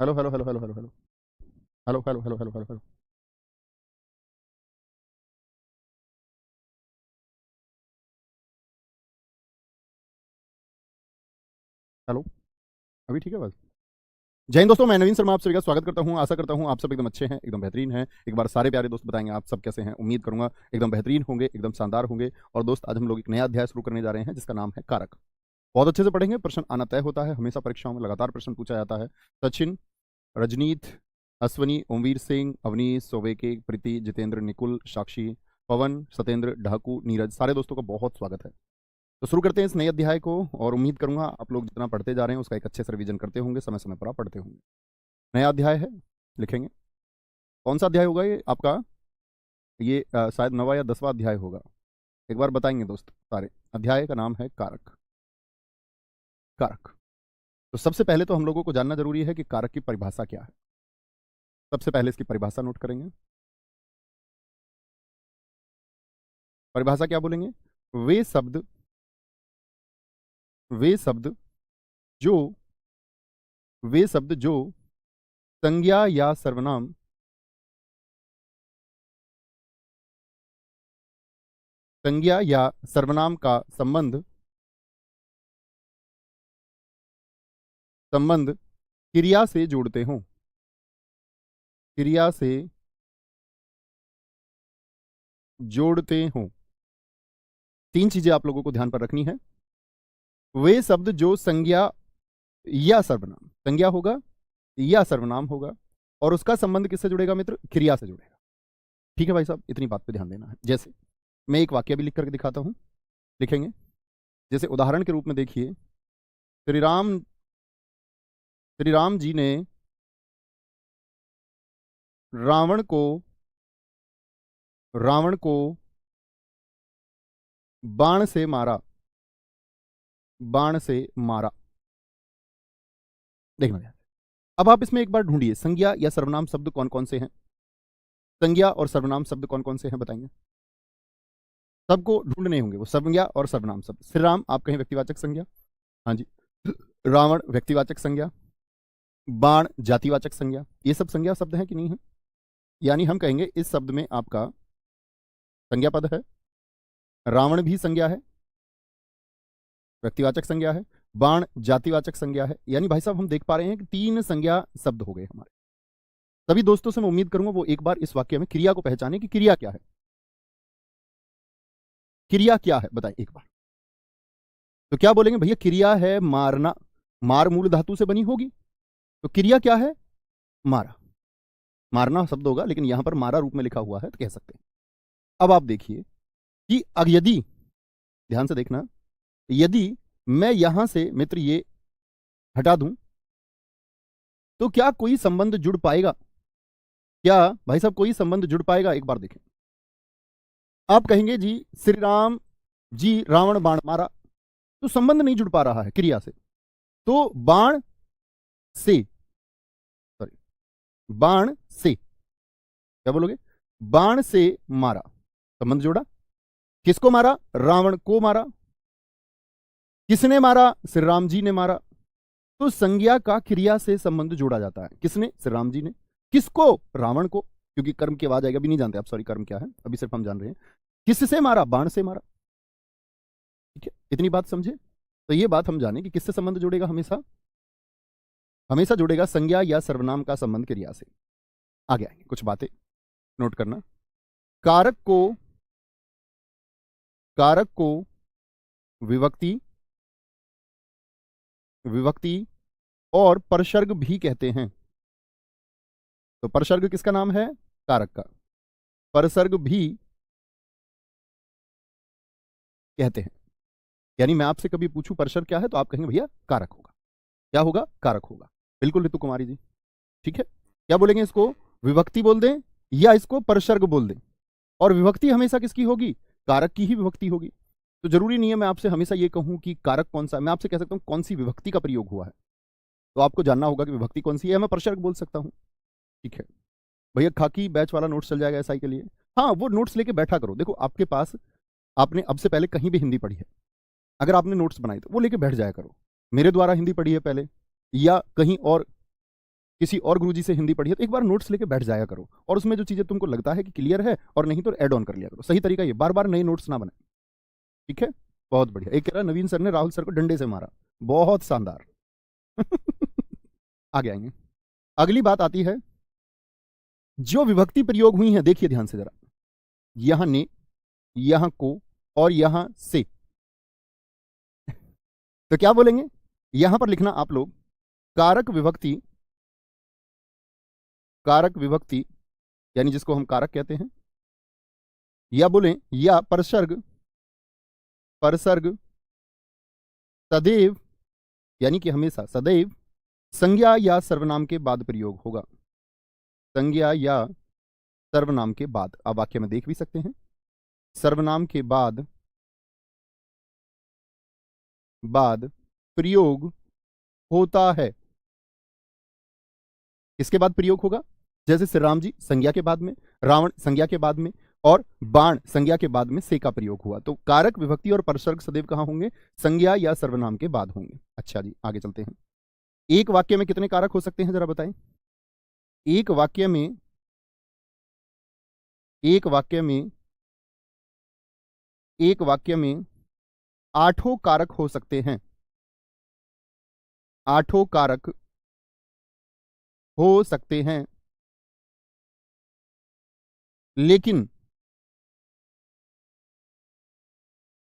Hello hello hello hello hello hello hello hello hello hello hello hello hello. अभी ठीक है बस। जय हिंद दोस्तों, मैं नवीन शर्मा आप सभी का स्वागत करता हूं। आशा करता हूं आप सब एकदम अच्छे हैं, एकदम बेहतरीन हैं। एक बार सारे प्यारे दोस्त बताएंगे आप सब कैसे हैं। उम्मीद करूंगा एकदम बेहतरीन होंगे, एकदम शानदार होंगे। और दोस्त, आज हम लोग एक नया अध्याय शुरू करने जा रहे हैं जिसका नाम है कारक। बहुत अच्छे से पढ़ेंगे, प्रश्न आना तय होता है। हमेशा परीक्षाओं में लगातार प्रश्न पूछा जाता है। सचिन, रजनीत, अश्वनी, ओमवीर सिंह, अवनीश, सोवेके, प्रीति, जितेंद्र, निकुल, साक्षी, पवन, सत्येंद्र, ढाकू, नीरज, सारे दोस्तों का बहुत स्वागत है। तो शुरू करते हैं इस नए अध्याय को। और उम्मीद करूंगा आप लोग जितना पढ़ते जा रहे हैं उसका एक अच्छे से रिवीजन करते होंगे, समय समय पर आप पढ़ते होंगे। नया अध्याय है, लिखेंगे। कौन सा अध्याय होगा ये आपका? ये शायद 9वां या 10वां अध्याय होगा। एक बार बताएंगे दोस्त सारे। अध्याय का नाम है कारक। कारक। तो सबसे पहले तो हम लोगों को जानना जरूरी है कि कारक की परिभाषा क्या है। सबसे पहले इसकी परिभाषा नोट करेंगे। परिभाषा क्या बोलेंगे? वे शब्द वे शब्द जो वे शब्द जो संज्ञा या सर्वनाम संज्ञा या सर्वनाम का संबंध क्रिया से जोड़ते हों। क्रिया से जोड़ते हों। तीन चीजें आप लोगों को ध्यान पर रखनी है। वे शब्द जो संज्ञा या सर्वनाम, संज्ञा होगा या सर्वनाम होगा, और उसका संबंध किससे जुड़ेगा मित्र? क्रिया से जुड़ेगा। ठीक है भाई साहब, इतनी बात पे ध्यान देना है। जैसे मैं एक वाक्य भी लिख करके दिखाता हूं, लिखेंगे। जैसे उदाहरण के रूप में देखिए, श्री राम श्री राम जी ने रावण को रावण को बाण से मारा। बाण से मारा। देखना ध्यान। अब आप इसमें एक बार ढूंढिए, संज्ञा या सर्वनाम शब्द कौन कौन से हैं। संज्ञा और सर्वनाम शब्द कौन कौन से हैं बताएंगे। सबको ढूंढने होंगे वो संज्ञा और सर्वनाम शब्द। श्री राम आप कहें व्यक्तिवाचक संज्ञा, हाँ जी। रावण व्यक्तिवाचक संज्ञा, बाण जातिवाचक संज्ञा। ये सब संज्ञा शब्द हैं कि नहीं है? यानी हम कहेंगे इस शब्द में आपका संज्ञा पद है, रावण भी संज्ञा है, व्यक्तिवाचक संज्ञा है, बाण जातिवाचक संज्ञा है। यानी भाई साहब हम देख पा रहे हैं कि तीन संज्ञा शब्द हो गए हमारे। सभी दोस्तों से मैं उम्मीद करूंगा वो एक बार इस वाक्य में क्रिया को पहचाने कि क्रिया क्या है। क्रिया क्या है बताएं एक बार। तो क्या बोलेंगे भैया? क्रिया है मारना। मार मूल धातु से बनी होगी, तो क्रिया क्या है? मारा। मारना शब्द होगा, लेकिन यहां पर मारा रूप में लिखा हुआ है तो कह सकते हैं। अब आप देखिए कि यदि, ध्यान से देखना, यदि मैं यहां से मित्र ये हटा दूं तो क्या कोई संबंध जुड़ पाएगा? क्या भाई साहब कोई संबंध जुड़ पाएगा? एक बार देखें। आप कहेंगे जी श्री राम जी रावण बाण मारा, तो संबंध नहीं जुड़ पा रहा है क्रिया से। तो बाण से, सॉरी, बाण से, क्या बोलोगे? बाण से मारा, संबंध जोड़ा। किसको मारा? रावण को मारा। किसने मारा? श्री राम जी ने मारा। तो संज्ञा का क्रिया से संबंध जोड़ा जाता है। किसने? श्री राम जी ने। किसको? रावण को, क्योंकि कर्म की आवाज आएगा, अभी नहीं जानते आप, सॉरी, कर्म क्या है अभी सिर्फ हम जान रहे हैं। किससे मारा? बाण से मारा। ठीक है, इतनी बात समझे? तो ये बात हम जाने कि किससे संबंध जुड़ेगा हमेशा? हमेशा जुड़ेगा संज्ञा या सर्वनाम का संबंध क्रिया से। आगे आएंगे, कुछ बातें नोट करना। कारक को कारक को विभक्ति विभक्ति और परसर्ग भी कहते हैं। तो परसर्ग किसका नाम है? कारक का। परसर्ग भी कहते हैं। यानी मैं आपसे कभी पूछूं परसर्ग क्या है, तो आप कहेंगे भैया कारक होगा। क्या होगा? कारक होगा। बिल्कुल ऋतु कुमारी जी, ठीक है। क्या बोलेंगे इसको? विभक्ति बोल दें या इसको परसर्ग बोल दें। और विभक्ति हमेशा किसकी होगी? कारक की ही विभक्ति होगी। तो जरूरी नहीं है मैं आपसे हमेशा ये कहूं कि कारक कौन सा है। मैं आपसे कह सकता हूं कौन सी विभक्ति का प्रयोग हुआ है, तो आपको जानना होगा कि विभक्ति कौन सी है। मैं परसर्ग बोल सकता हूं, ठीक है। भैया खाकी बैच वाला नोट्स चल जाएगा एसआई के लिए। हाँ, वो नोट्स लेके बैठा करो। देखो आपके पास, आपने अब से पहले कहीं भी हिंदी पढ़ी है, अगर आपने नोट्स बनाई तो वो लेके बैठ जाया करो। मेरे द्वारा हिंदी पढ़ी है पहले, या कहीं और किसी और गुरुजी से हिंदी पढ़ी है तो एक बार नोट्स लेके बैठ जाया करो, और उसमें जो चीजें तुमको लगता है कि क्लियर है और नहीं तो ऐड ऑन कर लिया करो। सही तरीका ये, बार बार नए नोट्स ना बनाए, ठीक है। बहुत बढ़िया। एक कह रहा नवीन सर ने राहुल सर को डंडे से मारा, बहुत शानदार। आगे आएंगे। अगली बात आती है जो विभक्ति प्रयोग हुई है, देखिए ध्यान से जरा, यहां ने, यहां को और यहां से। तो क्या बोलेंगे, यहां पर लिखना आप लोग कारक विभक्ति, कारक विभक्ति यानी जिसको हम कारक कहते हैं, या बोलें या परसर्ग, परसर्ग सदैव यानी कि हमेशा, सदैव संज्ञा या सर्वनाम के बाद प्रयोग होगा, संज्ञा या सर्वनाम के बाद। आप वाक्य में देख भी सकते हैं, सर्वनाम के बाद प्रयोग होता है। किसके बाद प्रयोग होगा, जैसे श्री राम जी संज्ञा के बाद में, रावण संज्ञा के बाद में, और बाण संज्ञा के बाद में से का प्रयोग हुआ। तो कारक विभक्ति और परसर्ग सदैव कहां होंगे, संज्ञा या सर्वनाम के बाद होंगे। अच्छा जी, आगे चलते हैं। एक वाक्य में कितने कारक हो सकते हैं जरा बताएं। एक वाक्य में, एक वाक्य में, एक वाक्य में 8 कारक हो सकते हैं, 8 कारक हो सकते हैं, लेकिन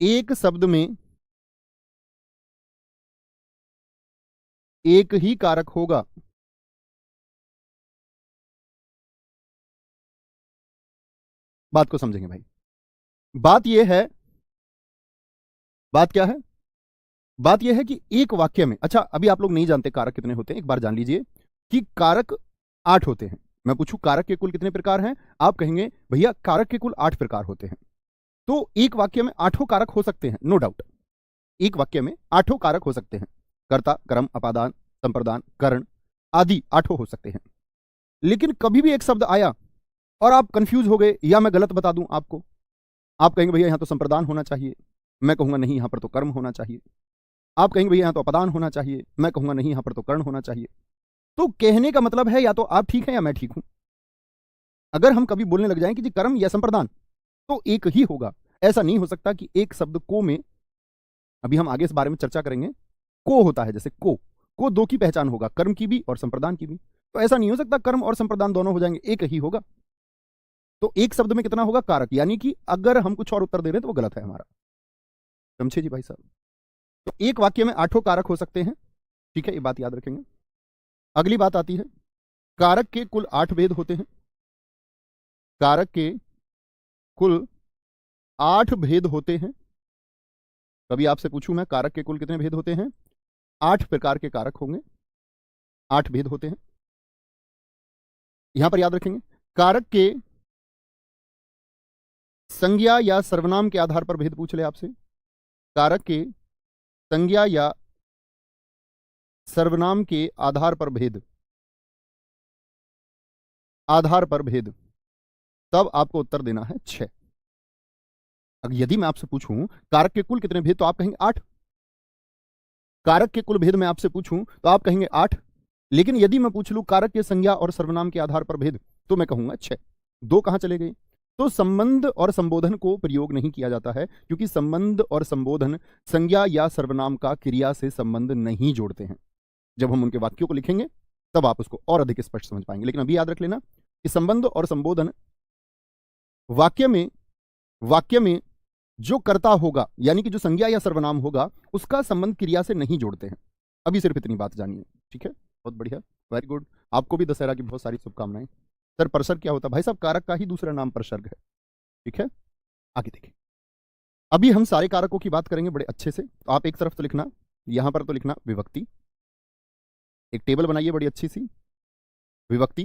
एक शब्द में एक ही कारक होगा। बात को समझेंगे भाई। बात यह है, बात क्या है, बात यह है कि एक वाक्य में, अच्छा अभी आप लोग नहीं जानते कारक कितने होते हैं, एक बार जान लीजिए कि कारक 8 होते हैं। मैं पूछूं कारक के कुल कितने प्रकार हैं, आप कहेंगे भैया कारक के कुल 8 प्रकार होते हैं। तो एक वाक्य में 8 कारक हो सकते हैं, नो डाउट, एक वाक्य में 8 कारक हो सकते हैं। कर्ता, कर्म, अपादान, संप्रदान, करण आदि 8 हो सकते हैं। लेकिन कभी भी एक शब्द आया और आप कंफ्यूज हो गए, या मैं गलत बता दूं आपको, आप कहेंगे भैया यहां तो संप्रदान होना चाहिए, मैं कहूंगा नहीं यहां पर तो कर्म होना चाहिए। आप कहेंगे भैया यहां तो अपदान होना चाहिए, मैं कहूंगा नहीं यहां पर तो कर्ण होना चाहिए। तो कहने का मतलब है या तो आप ठीक हैं या मैं ठीक हूं। अगर हम कभी बोलने लग जाएं कि जी कर्म या संप्रदान, तो एक ही होगा। ऐसा नहीं हो सकता कि एक शब्द को में, अभी हम आगे इस बारे में चर्चा करेंगे, को होता है, जैसे को 2 की पहचान होगा, कर्म की भी और संप्रदान की भी। तो ऐसा नहीं हो सकता कर्म और संप्रदान दोनों हो जाएंगे, एक ही होगा। तो एक शब्द में कितना होगा कारक, यानी कि अगर हम कुछ और उत्तर दे रहे हैं तो वो गलत है हमारा। समझे जी भाई साहब। तो एक वाक्य में 8 कारक हो सकते हैं, ठीक है, ये बात याद रखेंगे। अगली बात आती है कारक के कुल 8 भेद होते हैं, कारक के कुल 8 भेद होते हैं। कभी आपसे पूछूं मैं कारक के कुल कितने भेद होते हैं, 8 प्रकार के कारक होंगे, 8 भेद होते हैं। यहां पर याद रखेंगे कारक के संज्ञा या सर्वनाम के आधार पर भेद पूछ ले आपसे, कारक के संज्ञा या सर्वनाम के आधार पर भेद, आधार पर भेद, तब आपको उत्तर देना है 6। अगर यदि मैं आपसे पूछूं कारक के कुल कितने भेद, तो आप कहेंगे 8। कारक के कुल भेद मैं आपसे पूछूं तो आप कहेंगे 8। लेकिन यदि मैं पूछ लूं कारक के संज्ञा और सर्वनाम के आधार पर भेद, तो मैं कहूंगा 6। 2 कहां चले गए। तो संबंध और संबोधन को प्रयोग नहीं किया जाता है, क्योंकि संबंध और संबोधन संज्ञा या सर्वनाम का क्रिया से संबंध नहीं जोड़ते हैं। जब हम उनके वाक्यों को लिखेंगे तब आप उसको और अधिक स्पष्ट समझ पाएंगे। लेकिन अभी याद रख लेना कि संबंध और संबोधन वाक्य में जो कर्ता होगा, यानी कि जो संज्ञा या सर्वनाम होगा, उसका संबंध क्रिया से नहीं जोड़ते हैं। अभी सिर्फ इतनी बात जानिए, ठीक है। बहुत बढ़िया, वेरी गुड। आपको भी दशहरा की बहुत सारी शुभकामनाएं। सर परसर्ग क्या होता है, भाई साहब कारक का ही दूसरा नाम परसर्ग है, ठीक है। आगे देखिए, अभी हम सारे कारकों की बात करेंगे बड़े अच्छे से। तो आप एक तरफ तो लिखना, यहां पर तो लिखना विभक्ति, एक टेबल बनाइए बड़ी अच्छी सी, विभक्ति।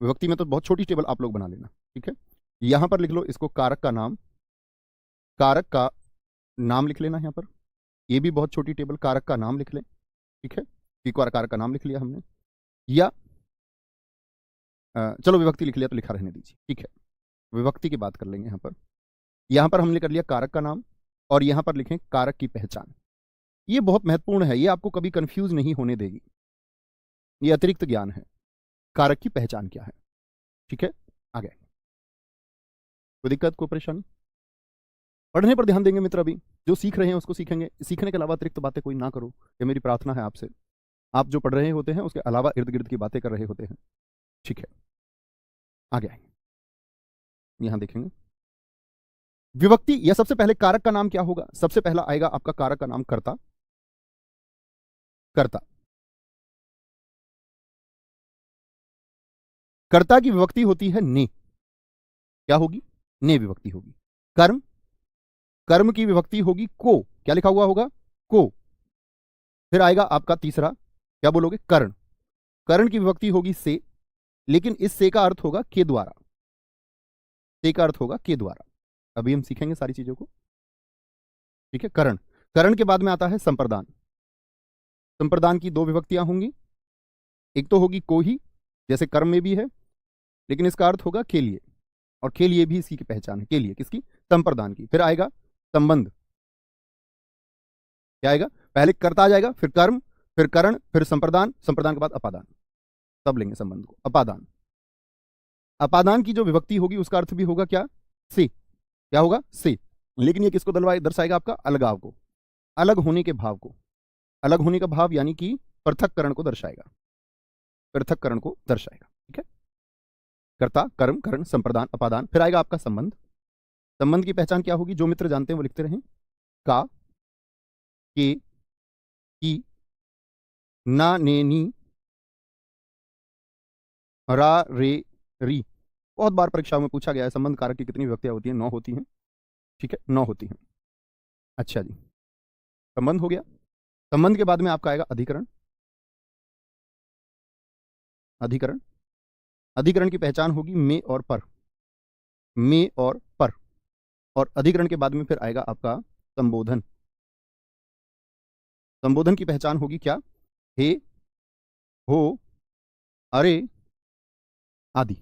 विभक्ति में तो बहुत छोटी टेबल आप लोग बना लेना, ठीक है। यहां पर लिख लो इसको कारक का नाम, कारक का नाम लिख लेना यहां पर। ये भी बहुत छोटी टेबल, कारक का नाम लिख लें, ठीक है। एक बार कारक का नाम लिख लिया हमने, या चलो विभक्ति लिख लिया तो लिखा रहने दीजिए, ठीक है। विभक्ति की बात कर लेंगे यहां पर हमने कर लिया कारक का नाम, और यहां पर लिखें कारक की पहचान। ये बहुत महत्वपूर्ण है, ये आपको कभी कंफ्यूज नहीं होने देगी, ये अतिरिक्त ज्ञान है। कारक की पहचान क्या है। ठीक है, आगे कोई दिक्कत, कोई परेशानी? पढ़ने पर ध्यान देंगे मित्र। अभी जो सीख रहे हैं उसको सीखेंगे, सीखने के अलावा अतिरिक्त बातें कोई ना करो, ये मेरी प्रार्थना है आपसे। आप जो पढ़ रहे होते हैं उसके अलावा इर्द गिर्द की बातें कर रहे होते हैं। ठीक है, आगे आएंगे, यहां देखेंगे विभक्ति। या सबसे पहले कारक का नाम क्या होगा? सबसे पहला आएगा आपका कारक का नाम कर्ता। कर्ता, कर्ता की विभक्ति होती है ने। क्या होगी? ने विभक्ति होगी। कर्म, कर्म की विभक्ति होगी को। क्या लिखा हुआ होगा? को। फिर आएगा आपका तीसरा, क्या बोलोगे? कर्ण। कर्ण की विभक्ति होगी से, लेकिन इस से का अर्थ होगा के द्वारा। से का अर्थ होगा के द्वारा। अभी हम सीखेंगे सारी चीजों को। ठीक है, कर्ण। कर्ण के बाद में आता है संप्रदान। संप्रदान की दो विभक्तियां होंगी, एक तो होगी को ही, जैसे कर्म में भी है, लेकिन इसका अर्थ होगा के लिए, और के लिए भी इसकी पहचान है। के लिए किसकी? संप्रदान की। फिर आएगा संबंध। क्या आएगा? पहले कर्ता आ जाएगा, फिर कर्म, फिर कर्ण, फिर संप्रदान, संप्रदान के बाद अपादान। तब लेंगे संबंध को। अपादान, अपादान की जो विभक्ति होगी उसका अर्थ भी होगा क्या? से। क्या होगा? से। लेकिन ये किसको दर्शाएगा? आपका अलगाव को, अलग होने के भाव को। अलग होने का भाव यानी कि पृथक्करण को दर्शाएगा, पृथक्करण को दर्शाएगा। ठीक है, कर्ता, कर्म, कर्ण, संप्रदान, अपादान। फिर आएगा आपका संबंध। संबंध की पहचान क्या होगी? जो मित्र जानते हैं वो लिखते रहें। का, के, की, ना, ने, नी, रा, रे, री। बहुत बार परीक्षाओं में पूछा गया है संबंध कारक की कितनी विभक्तियां होती हैं? 9 होती हैं। ठीक है, 9 होती हैं। अच्छा जी, संबंध हो गया। संबंध के बाद में आपका आएगा अधिकरण। अधिकरण, अधिकरण की पहचान होगी में और पर। में और पर। और अधिकरण के बाद में फिर आएगा आपका संबोधन। संबोधन की पहचान होगी क्या? हे, हो, अरे आदि।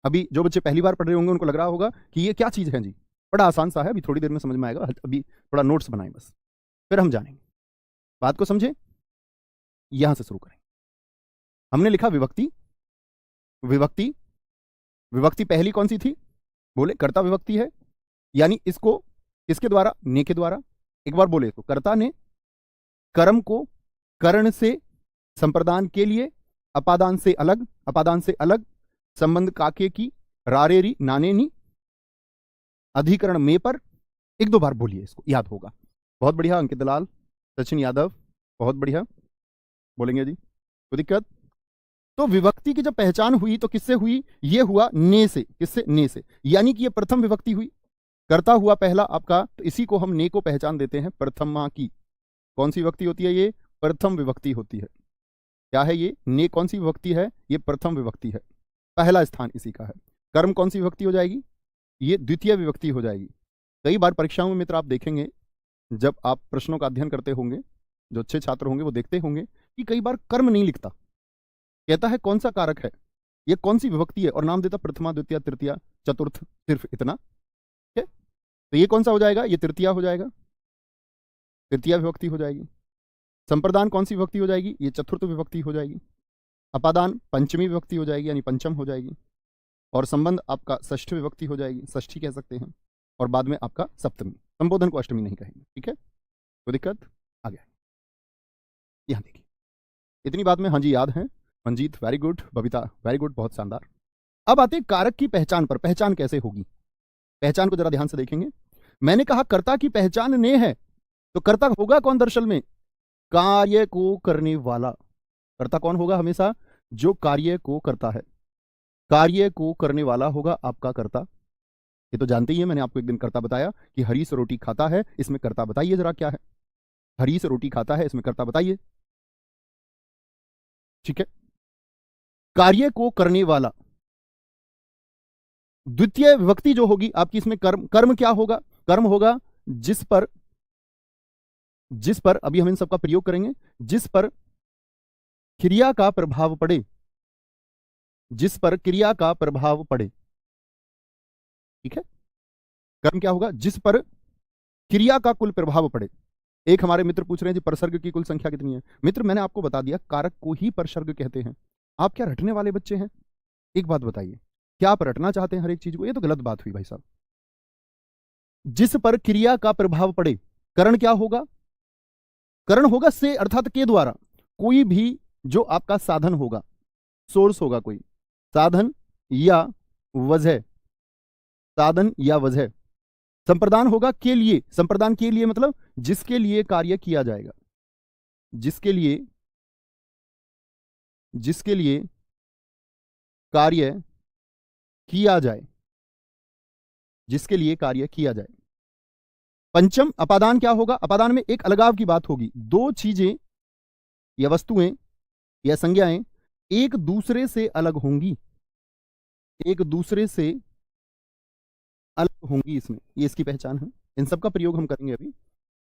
अभी जो बच्चे पहली बार पढ़ रहे होंगे उनको लग रहा होगा कि ये क्या चीज है जी, बड़ा आसान सा है, अभी थोड़ी देर में समझ में आएगा। अभी थोड़ा नोट्स बनाएं बस, फिर हम जानेंगे। बात को समझे? यहां से शुरू करें। हमने लिखा विभक्ति। विभक्ति, विभक्ति पहली कौन सी थी? बोले कर्ता विभक्ति है, यानी इसको किसके द्वारा? ने के द्वारा। एक बार बोले इसको, कर्ता ने कर्म को कर्ण से संप्रदान के लिए, अपादान से अलग, अपादान से अलग, संबंध काके की, रारेरी, नाने नी, अधिकरण में पर। एक दो बार बोलिए, इसको याद होगा। बहुत बढ़िया अंकित दलाल, सचिन यादव, बहुत बढ़िया बोलेंगे जी, कोई दिक्कत? तो विभक्ति की जब पहचान हुई तो किससे हुई? ये हुआ ने से। किससे? ने से, यानी कि ये प्रथम विभक्ति हुई। कर्ता हुआ पहला आपका, तो इसी को हम ने को पहचान देते हैं प्रथमा की। कौन सी विभक्ति होती है ये? प्रथम विभक्ति होती है। क्या है ये? ने कौन सी विभक्ति है? ये प्रथम विभक्ति है, पहला स्थान इसी का है। कर्म कौन सी विभक्ति हो जाएगी? ये द्वितीय विभक्ति हो जाएगी। कई बार परीक्षाओं में मित्र आप देखेंगे, जब आप प्रश्नों का अध्ययन करते होंगे, जो अच्छे छात्र होंगे वो देखते होंगे कि कई बार कर्म नहीं लिखता, कहता है कौन सा कारक है, ये कौन सी विभक्ति है, और नाम देता प्रथमा, द्वितीय, तृतीया, चतुर्थ, सिर्फ इतना। ठीक है, तो ये कौन सा हो जाएगा? ये तृतीया हो जाएगा, तृतीया विभक्ति हो जाएगी। संप्रदान कौन सी विभक्ति हो जाएगी? ये चतुर्थ विभक्ति हो जाएगी। अपादान पंचमी विभक्ति हो जाएगी, यानी पंचम हो जाएगी। और संबंध आपका षष्ठ विभक्ति हो जाएगी, षष्ठी कह सकते हैं। और बाद में आपका सप्तमी। संबोधन को अष्टमी नहीं कहेंगे। ठीक है, कोई दिक्कत? आ गया, यहां देखिए, इतनी बात में हाँ जी याद है। Manjeet very good, Babita very good, बहुत शानदार। अब आते कारक की पहचान पर। पहचान कैसे होगी? पहचान को जरा ध्यान से देखेंगे। मैंने कहा कर्ता की पहचान ने है, तो कर्ता होगा कौन दरअसल में? कार्य को करने वाला। कर्ता कौन होगा? हमेशा जो कार्य को करता है, कार्य को करने वाला होगा आपका कर्ता। ये तो जानते ही है, मैंने आपको एक दिन कर्ता बताया कि हरीश रोटी खाता है, इसमें कर्ता बताइए जरा क्या है। हरीश रोटी खाता है, इसमें कर्ता बताइए। ठीक है, कार्य को करने वाला। द्वितीय विभक्ति जो होगी आपकी इसमें कर्म। कर्म क्या होगा? कर्म होगा जिस पर, जिस पर, अभी हम इन सबका प्रयोग करेंगे, जिस पर क्रिया का प्रभाव पड़े, जिस पर क्रिया का प्रभाव पड़े। ठीक है, कर्म क्या होगा? जिस पर क्रिया का कुल प्रभाव पड़े। एक हमारे मित्र पूछ रहे हैं जी परसर्ग की कुल संख्या कितनी है? मित्र मैंने आपको बता दिया, कारक को ही परसर्ग कहते हैं। आप क्या रटने वाले बच्चे हैं? एक बात बताइए, क्या आप रटना चाहते हैं हर एक चीज को? ये तो गलत बात हुई भाई साहब। जिस पर क्रिया का प्रभाव पड़े, करण क्या होगा? करण होगा से अर्थात के द्वारा। कोई भी जो आपका साधन होगा, सोर्स होगा, कोई साधन या वजह, साधन या वजह, संप्रदान होगा के लिए। संप्रदान के लिए मतलब जिसके लिए कार्य किया जाएगा, जिसके लिए कार्य किया जाए, जिसके लिए कार्य किया जाए। पंचम अपादान क्या होगा? अपादान में एक अलगाव की बात होगी। दो चीजें या वस्तुएं या संज्ञाएं एक दूसरे से अलग होंगी, एक दूसरे से अलग होंगी, इसमें ये इसकी पहचान है। इन सब का प्रयोग हम करेंगे अभी।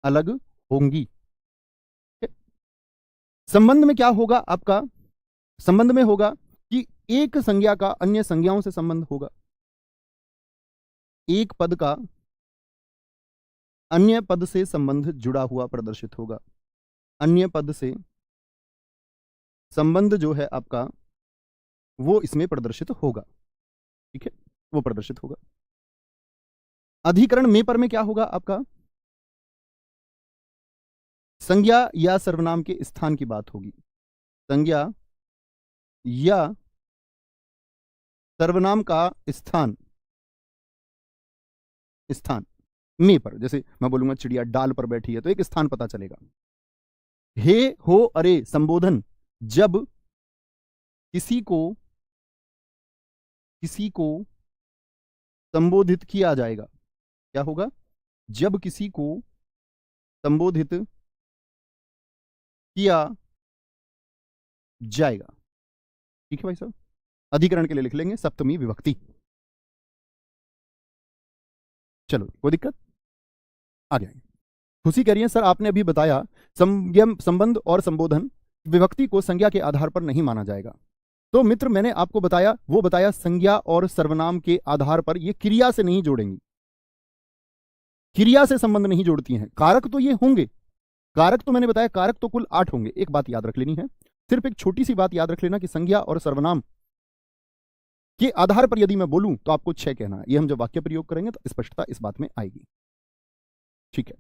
अलग होंगी। संबंध में क्या होगा आपका? संबंध में होगा कि एक संज्ञा का अन्य संज्ञाओं से संबंध होगा, एक पद का अन्य पद से संबंध जुड़ा हुआ प्रदर्शित होगा। अन्य पद से संबंध जो है आपका वो इसमें प्रदर्शित होगा, ठीक है, वो प्रदर्शित होगा। अधिकरण में पर में क्या होगा आपका? संज्ञा या सर्वनाम के स्थान की बात होगी। संज्ञा या सर्वनाम का स्थान, स्थान में पर, जैसे मैं बोलूंगा चिड़िया डाल पर बैठी है तो एक स्थान पता चलेगा। हे हो अरे संबोधन जब किसी को संबोधित किया जाएगा। क्या होगा? जब किसी को संबोधित किया जाएगा, ठीक है भाई साहब। अधिकरण के लिए लिख लेंगे सप्तमी विभक्ति। चलो कोई दिक्कत? आ जाएंगे। खुशी कह रही है सर आपने अभी बताया संबंध और संबोधन विभक्ति को संज्ञा के आधार पर नहीं माना जाएगा। तो मित्र मैंने आपको बताया, वो बताया संज्ञा और सर्वनाम के आधार पर ये क्रिया से नहीं जोड़ेंगी, क्रिया से संबंध नहीं जोड़ती हैं। कारक तो ये होंगे, कारक तो मैंने बताया, कारक तो कुल 8 होंगे। एक बात याद रख लेनी है, सिर्फ एक छोटी सी बात याद रख लेना कि संज्ञा और सर्वनाम के आधार पर यदि मैं बोलूं तो आपको 6 कहना है। ये हम जब वाक्य प्रयोग करेंगे तो स्पष्टता इस बात में आएगी, ठीक है।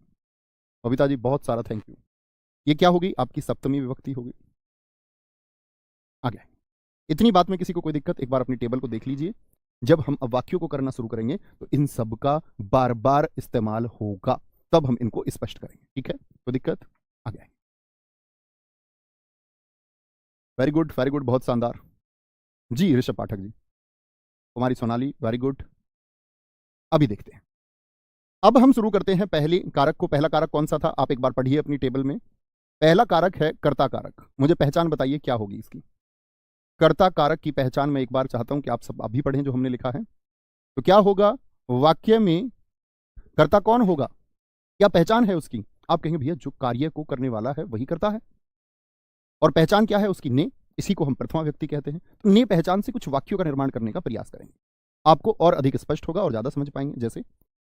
बबीता जी बहुत सारा थैंक यू। ये क्या होगी? आपकी सप्तमी विभक्ति होगी। आ गया। इतनी बात में किसी को कोई दिक्कत? एक बार अपनी टेबल को देख लीजिए। जब हम अब वाक्यों को करना शुरू करेंगे तो इन सब का बार बार इस्तेमाल होगा, तब हम इनको स्पष्ट करेंगे, ठीक है। कोई दिक्कत? आ गया। वेरी गुड, वेरी गुड, बहुत शानदार जी। ऋषभ पाठक जी, कुमारी सोनाली, वेरी गुड। अभी देखते हैं, अब हम शुरू करते हैं पहले कारक को। पहला कारक कौन सा था? आप एक बार पढ़िए अपनी टेबल में। पहला कारक है कर्ता कारक। मुझे पहचान बताइए क्या होगी इसकी। कर्ता कारक की पहचान मैं एक बार चाहता हूं कि आप सब अभी पढ़ें जो हमने लिखा है। तो क्या होगा वाक्य में? कर्ता कौन होगा? क्या पहचान है उसकी? आप कहेंगे भैया जो कार्य को करने वाला है वही करता है। और पहचान क्या है उसकी? ने। इसी को हम प्रथमा व्यक्ति कहते हैं। तो ने पहचान से कुछ वाक्यों का निर्माण करने का प्रयास करेंगे, आपको और अधिक स्पष्ट होगा और ज्यादा समझ पाएंगे। जैसे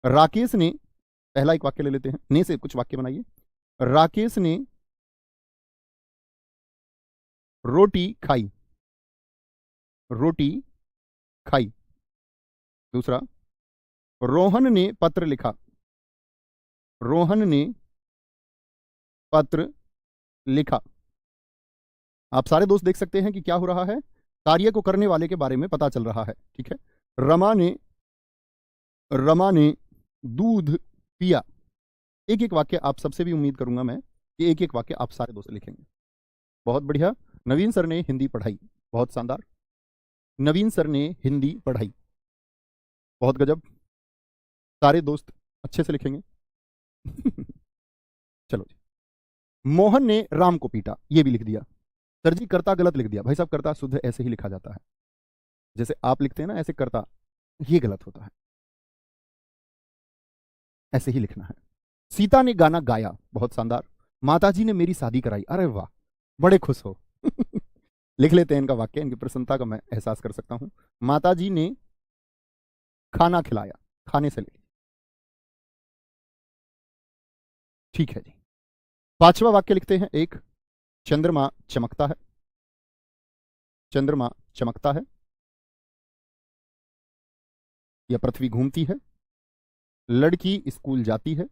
राकेश ने, पहला एक वाक्य ले लेते हैं, ने से कुछ वाक्य बनाइए। राकेश ने रोटी खाई, रोटी खाई। दूसरा, रोहन ने पत्र लिखा, रोहन ने पत्र लिखा। आप सारे दोस्त देख सकते हैं कि क्या हो रहा है, कार्य को करने वाले के बारे में पता चल रहा है, ठीक है। रमा ने दूध पिया। एक एक वाक्य आप सबसे भी उम्मीद करूंगा मैं कि एक एक वाक्य आप सारे दोस्त लिखेंगे। बहुत बढ़िया। नवीन सर ने हिंदी पढ़ाई, बहुत शानदार। नवीन सर ने हिंदी पढ़ाई, बहुत गजब। सारे दोस्त अच्छे से लिखेंगे। चलो जी। मोहन ने राम को पीटा, ये भी लिख दिया। सर जी कर्ता गलत लिख दिया। भाई साहब कर्ता शुद्ध ऐसे ही लिखा जाता है, जैसे आप लिखते हैं ना ऐसे कर्ता, ये गलत होता है, ऐसे ही लिखना है। सीता ने गाना गाया, बहुत शानदार। माताजी ने मेरी शादी कराई, अरे वाह, बड़े खुश हो। लिख लेते हैं इनका वाक्य, इनकी प्रसन्नता का मैं एहसास कर सकता हूं। माताजी ने खाना खिलाया, खाने से ले, ठीक है जी। पांचवा वाक्य लिखते हैं, एक चंद्रमा चमकता है। चंद्रमा चमकता है या पृथ्वी घूमती है, लड़की स्कूल जाती है,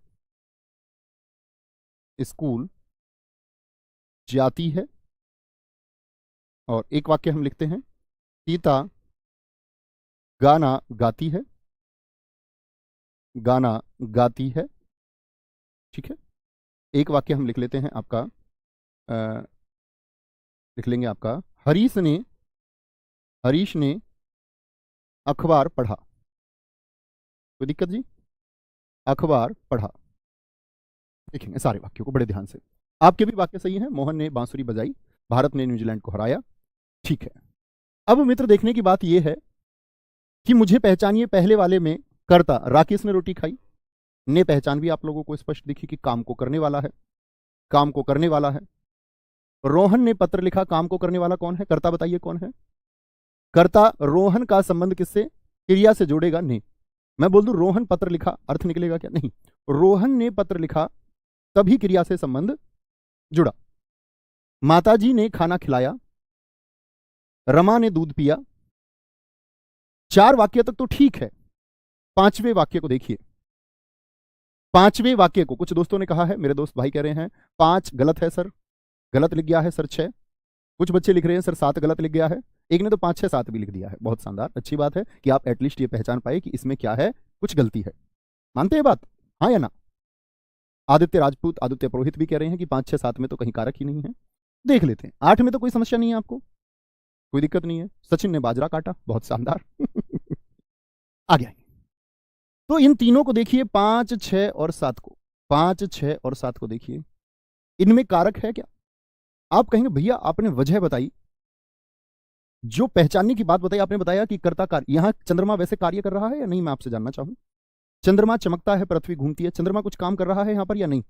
स्कूल जाती है, और एक वाक्य हम लिखते हैं, सीता गाना गाती है, गाना गाती है। ठीक है, एक वाक्य हम लिख लेते हैं आपका, लिख लेंगे आपका, हरीश ने अखबार पढ़ा। कोई दिक्कत जी? अखबार पढ़ा। देखेंगे सारे वाक्यों को बड़े ध्यान से। आपके भी वाक्य सही हैं। मोहन ने बांसुरी बजाई, भारत ने न्यूजीलैंड को हराया। ठीक है, अब मित्र देखने की बात यह है कि मुझे पहचानिए पहले वाले में कर्ता, राकेश ने रोटी खाई, ने पहचान भी आप लोगों को स्पष्ट दिखी कि काम को करने वाला है, काम को करने वाला है। रोहन ने पत्र लिखा, काम को करने वाला कौन है? कर्ता बताइए कौन है? कर्ता रोहन का संबंध किससे? क्रिया से जोड़ेगा, ने। मैं बोल दूं रोहन पत्र लिखा, अर्थ निकलेगा क्या? नहीं, रोहन ने पत्र लिखा, तभी क्रिया से संबंध जुड़ा। माताजी ने खाना खिलाया, रमा ने दूध पिया। 4 वाक्य तक तो ठीक है। 5वें वाक्य को देखिए। 5वें वाक्य को कुछ दोस्तों ने कहा है, मेरे दोस्त भाई कह रहे हैं 5 गलत है सर, गलत लिख गया है सर 6। कुछ बच्चे लिख रहे हैं सर 7 गलत लिख गया है। एक ने तो 5 6 7 भी लिख दिया है। बहुत शानदार, अच्छी बात है कि आप एटलीस्ट ये पहचान पाए कि इसमें क्या है, कुछ गलती है। मानते हैं बात? हाँ या ना? आदित्य राजपूत, आदित्य पुरोहित भी कह रहे हैं कि 5 6 7 में तो कहीं कारक ही नहीं है। देख लेते हैं। 8 में तो कोई समस्या नहीं है आपको, कोई दिक्कत नहीं है। सचिन ने बाजरा काटा, बहुत शानदार। आ गया। तो इन तीनों को देखिए, 5 6 और 7 को, 5 6 और 7 को देखिए, इनमें कारक है क्या? आप कहेंगे भैया आपने वजह बताई, जो पहचानने की बात बताई, आपने बताया कि कर्ता कार्य। यहां चंद्रमा वैसे कार्य कर रहा है या नहीं, मैं आपसे जानना चाहूं। चंद्रमा चमकता है, पृथ्वी घूमती है, चंद्रमा कुछ काम कर रहा है यहां पर या नहीं?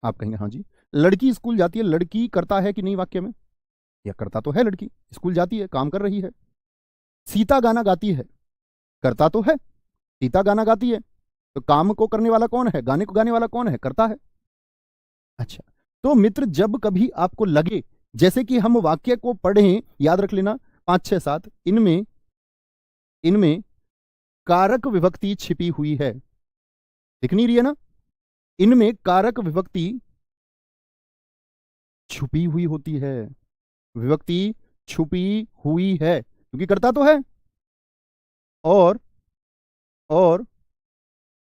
आप कहेंगे हाँ जी। लड़की स्कूल जाती है, लड़की करता है कि नहीं वाक्य में? या करता तो है, लड़की स्कूल जाती है, काम कर रही है। सीता गाना गाती है, करता तो है, सीता गाना गाती है, तो काम को करने वाला कौन है? गाने को गाने वाला कौन है? करता है। अच्छा, तो मित्र जब कभी आपको लगे जैसे कि हम वाक्य को पढ़ें, याद रख लेना 5 6 7, इनमें कारक विभक्ति छिपी हुई है। दिख नहीं रही है ना? इनमें कारक विभक्ति छुपी हुई होती है, विभक्ति छुपी हुई है, क्योंकि करता तो है। और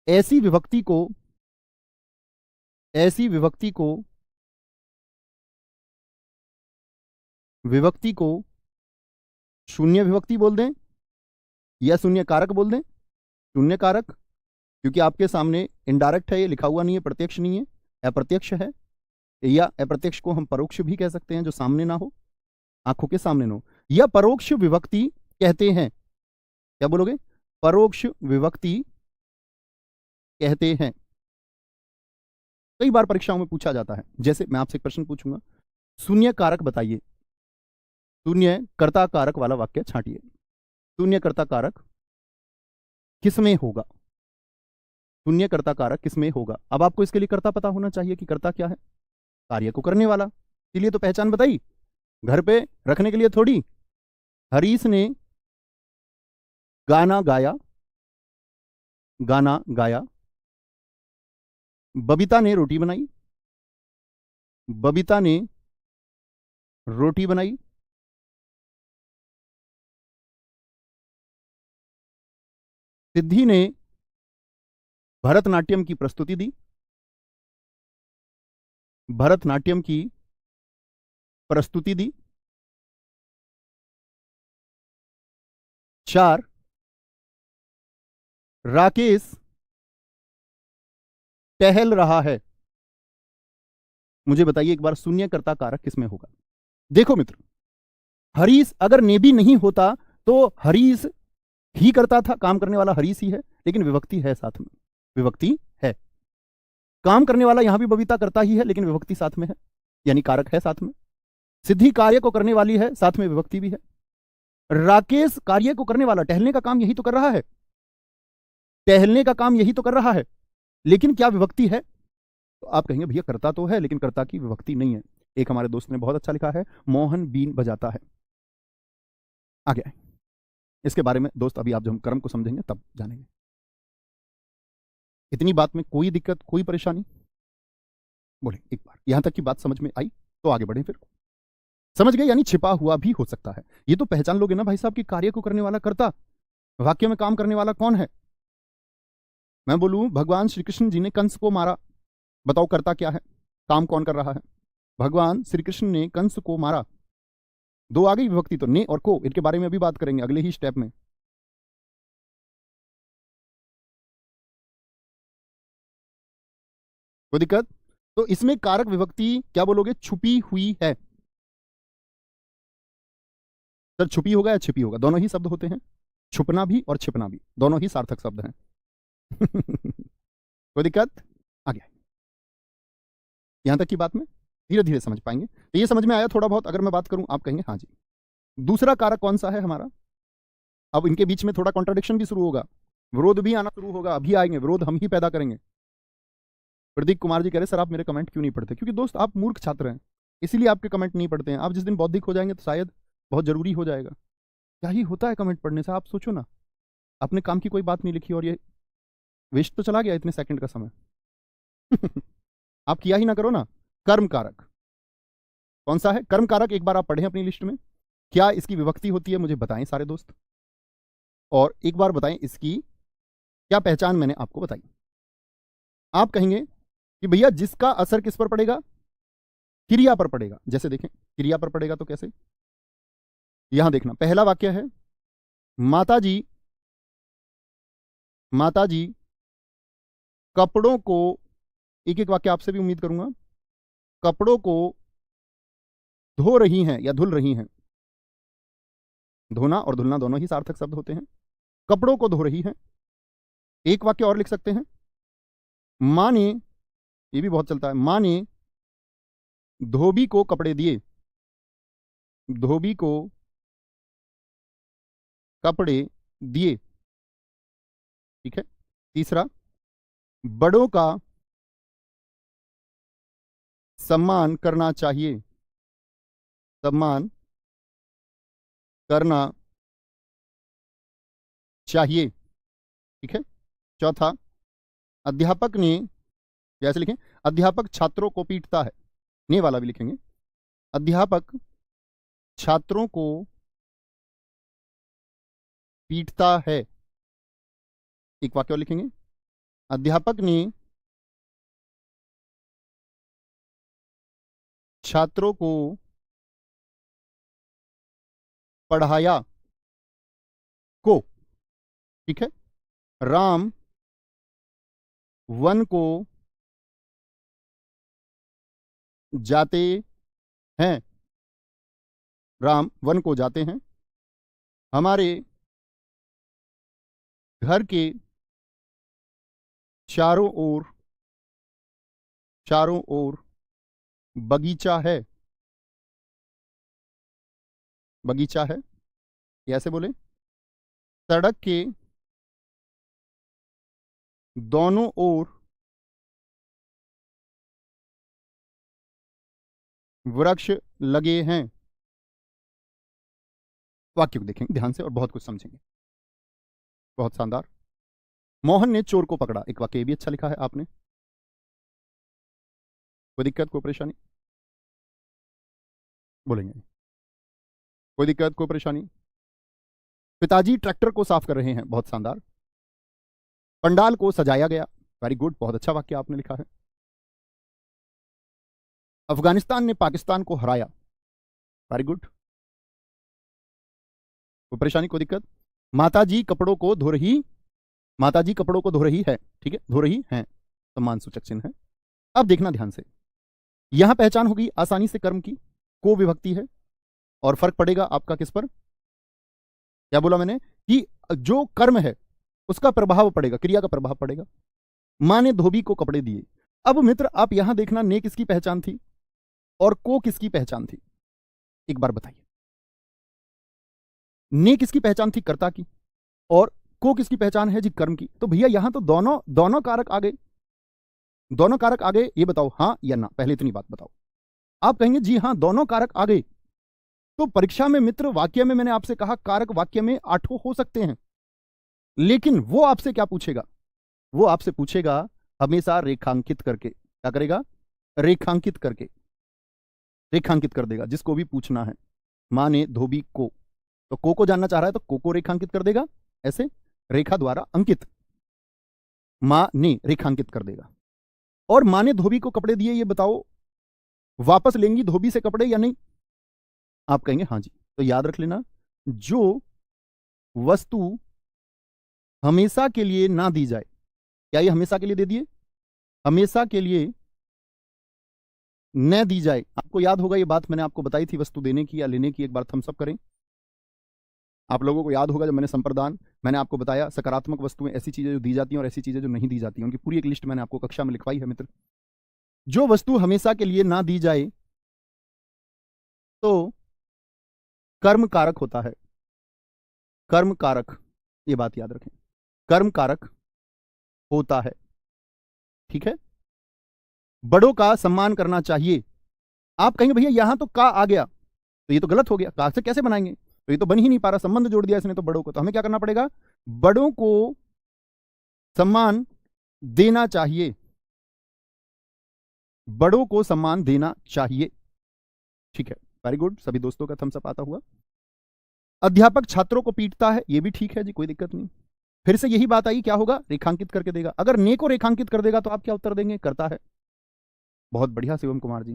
ऐसी विभक्ति को शून्य विभक्ति बोल दें या शून्य कारक बोल दें। शून्य कारक, क्योंकि आपके सामने इनडायरेक्ट है, ये लिखा हुआ नहीं है, प्रत्यक्ष नहीं है, अप्रत्यक्ष है। या अप्रत्यक्ष को हम परोक्ष भी कह सकते हैं, जो सामने ना हो, आंखों के सामने ना हो। या परोक्ष विभक्ति कहते हैं। क्या बोलोगे? परोक्ष विभक्ति कहते हैं। कई बार परीक्षाओं में पूछा जाता है। जैसे मैं आपसे एक प्रश्न पूछूंगा, शून्य कारक बताइए, शून्य कर्ता कारक वाला वाक्य छांटिए। शून्य कर्ता कारक किसमें होगा? शून्य कर्ता कारक किसमें होगा? अब आपको इसके लिए कर्ता पता होना चाहिए कि कर्ता क्या है। कार्य को करने वाला, इसलिए तो पहचान बताई, घर पे रखने के लिए थोड़ी। हरीश ने गाना गाया, गाना गाया। बबीता ने रोटी बनाई, बबीता ने रोटी बनाई। सिद्धि ने भरतनाट्यम की प्रस्तुति दी, भरतनाट्यम की प्रस्तुति दी। 4, राकेश टहल रहा है। मुझे बताइए एक बार, शून्य कर्ता कारक किसमें होगा? देखो मित्र, हरीश अगर ने भी नहीं होता तो हरीश ही करता था, काम करने वाला हरीश ही है, लेकिन विभक्ति है साथ में, विभक्ति है। काम करने वाला यहां भी बबीता करता ही है, लेकिन विभक्ति साथ में है, यानी कारक है साथ में। सिद्धि कार्य को करने वाली है, साथ में विभक्ति भी है। राकेश कार्य को करने वाला, टहलने का काम यही तो कर रहा है, टहलने का काम यही तो कर रहा है, लेकिन क्या विभक्ति है? तो आप कहेंगे भैया करता तो है, लेकिन कर्ता की विभक्ति नहीं है। एक हमारे दोस्त ने बहुत अच्छा लिखा है, मोहन बीन बजाता है। आगे आए। इसके बारे में दोस्त अभी आप जब हम कर्म को समझेंगे तब जानेंगे। इतनी बात में कोई दिक्कत, कोई परेशानी? बोले एक बार। यहां तक की बात समझ में आई तो आगे बढ़े। फिर समझ गए, यानी छिपा हुआ भी हो सकता है। ये तो पहचान लोगे ना भाई साहब कि कार्य को करने वाला कर्ता, वाक्य में काम करने वाला कौन है। मैं बोलूं भगवान श्री कृष्ण जी ने कंस को मारा, बताओ कर्ता क्या है, काम कौन कर रहा है? भगवान श्री कृष्ण ने कंस को मारा। दो आ गई विभक्ति तो, ने और को, इनके बारे में अभी बात करेंगे अगले ही स्टेप में। कोई दिक्कत? तो इसमें कारक विभक्ति क्या बोलोगे? छुपी हुई है। सर छुपी होगा या छिपी होगा? दोनों ही शब्द होते हैं, छुपना भी और छिपना भी, दोनों ही सार्थक शब्द हैं। कोई दिक्कत? आ गया यहां तक की बात में धीरे धीरे समझ पाएंगे। तो ये समझ में आया थोड़ा बहुत? अगर मैं बात करूं आप कहेंगे हाँ जी। दूसरा कारक कौन सा है हमारा? अब इनके बीच में थोड़ा कॉन्ट्राडिक्शन भी शुरू होगा, विरोध भी आना शुरू होगा। अभी आएंगे विरोध, हम ही पैदा करेंगे। प्रदीप कुमार जी कह रहे सर आप मेरे कमेंट क्यों नहीं पढ़ते? क्योंकि दोस्त आप मूर्ख छात्र हैं, इसीलिए आपके कमेंट नहीं पढ़ते हैं। आप जिस दिन बौद्धिक हो जाएंगे तो शायद बहुत जरूरी हो जाएगा। क्या ही होता है कमेंट पढ़ने से? आप सोचो ना, अपने काम की कोई बात नहीं लिखी और ये वेस्ट तो चला गया इतने सेकंड का समय। आप किया ही ना करो ना। कर्म कारक कौन सा है? कर्म कारक एक बार आप पढ़ें अपनी लिस्ट में। क्या इसकी विभक्ति होती है मुझे बताएं सारे दोस्त, और एक बार बताएं इसकी क्या पहचान मैंने आपको बताई। आप कहेंगे कि भैया जिसका असर किस पर पड़ेगा? क्रिया पर पड़ेगा। जैसे देखें क्रिया पर पड़ेगा तो कैसे? यहां देखना, पहला वाक्य है माताजी कपड़ों को, एक एक वाक्य आपसे भी उम्मीद करूंगा, कपड़ों को धो रही हैं या धुल रही हैं। धोना और धुलना दोनों ही सार्थक शब्द होते हैं। कपड़ों को धो रही हैं। एक वाक्य और लिख सकते हैं, मां ने, ये भी बहुत चलता है, मां ने धोबी को कपड़े दिए। धोबी को कपड़े दिए, ठीक है। तीसरा, बड़ों का सम्मान करना चाहिए। सम्मान करना चाहिए, ठीक है। चौथा, अध्यापक ने, जैसे लिखें अध्यापक छात्रों को पीटता है, ने वाला भी लिखेंगे, अध्यापक छात्रों को पीटता है। एक वाक्य और लिखेंगे, अध्यापक ने छात्रों को पढ़ाया को, ठीक है। राम वन को जाते हैं। राम वन को जाते हैं। हमारे घर के चारों ओर बगीचा है। बगीचा है, ऐसे बोले। सड़क के दोनों ओर वृक्ष लगे हैं। वाक्य को देखेंगे ध्यान से और बहुत कुछ समझेंगे। बहुत शानदार। मोहन ने चोर को पकड़ा, एक वाक्य भी अच्छा लिखा है आपने। कोई दिक्कत, कोई परेशानी? बोलेंगे कोई दिक्कत, कोई परेशानी? पिताजी ट्रैक्टर को साफ कर रहे हैं, बहुत शानदार। पंडाल को सजाया गया, वेरी गुड, बहुत अच्छा वाक्य आपने लिखा है। अफगानिस्तान ने पाकिस्तान को हराया, वेरी गुड। कोई परेशानी, कोई दिक्कत? माताजी कपड़ों को धो रही, माताजी कपड़ों को धो रही है, ठीक है, धो रही है, सम्मान सूचक चिन्ह है। अब देखना ध्यान से, यहां पहचान होगी आसानी से कर्म की, को विभक्ति है और फर्क पड़ेगा आपका किस पर? क्या बोला मैंने कि जो कर्म है उसका प्रभाव पड़ेगा, क्रिया का प्रभाव पड़ेगा। मां ने धोबी को कपड़े दिए। अब मित्र आप यहां देखना, ने किसकी पहचान थी और को किसकी पहचान थी? एक बार बताइए। ने किसकी पहचान थी? कर्ता की। और को किसकी पहचान है जी? कर्म की। तो भैया यहां तो दोनों कारक आ गए। दोनों कारक आ गए, ये बताओ हां या ना? पहले इतनी बात बताओ। आप कहेंगे जी हां दोनों कारक आ गए, तो परीक्षा में मित्र वाक्य में मैंने आपसे कहा कारक वाक्य में 8 हो सकते हैं, लेकिन वो आपसे क्या पूछेगा? वो आपसे पूछेगा हमेशा रेखांकित करके। क्या करेगा? रेखांकित करके, रेखांकित कर देगा जिसको भी पूछना है। मां ने धोबी को, तो को जानना चाह रहा है तो को रेखांकित कर देगा, ऐसे रेखा द्वारा अंकित, मां ने रेखांकित कर देगा। और मां ने धोबी को कपड़े दिए, ये बताओ वापस लेंगी धोबी से कपड़े या नहीं? आप कहेंगे हाँ जी। तो याद रख लेना, जो वस्तु हमेशा के लिए ना दी जाए, क्या ये हमेशा के लिए दे दिए? हमेशा के लिए न दी जाए। आपको याद होगा ये बात मैंने आपको बताई थी वस्तु देने की या लेने की, एक बार थम्स अप करें। आप लोगों को याद होगा जब मैंने संप्रदान, मैंने आपको बताया सकारात्मक वस्तुएं ऐसी चीजें जो दी जाती हैं और ऐसी चीजें जो नहीं दी जाती हैं, उनकी पूरी एक लिस्ट मैंने आपको कक्षा में लिखवाई है मित्र। जो वस्तु हमेशा के लिए ना दी जाए तो कर्म कारक होता है। कर्म कारक, ये बात याद रखें, कर्म कारक होता है। ठीक है? बड़ों का सम्मान करना चाहिए। आप कहेंगे भैया यहां तो का आ गया, तो ये तो गलत हो गया, का से कैसे बनाएंगे? तो ये तो बन ही नहीं पा रहा, संबंध जोड़ दिया इसने तो बड़ों को। तो हमें क्या करना पड़ेगा? बड़ों को सम्मान देना चाहिए, बड़ों को सम्मान देना चाहिए। ठीक है, वेरी गुड, सभी दोस्तों का थम्स अप आता हुआ। अध्यापक छात्रों को पीटता है, ये भी ठीक है जी, कोई दिक्कत नहीं। फिर से यही बात आई, क्या होगा? रेखांकित करके देगा। अगर ने को रेखांकित कर देगा तो आप क्या उत्तर देंगे? करता है। बहुत बढ़िया शिवम कुमार जी,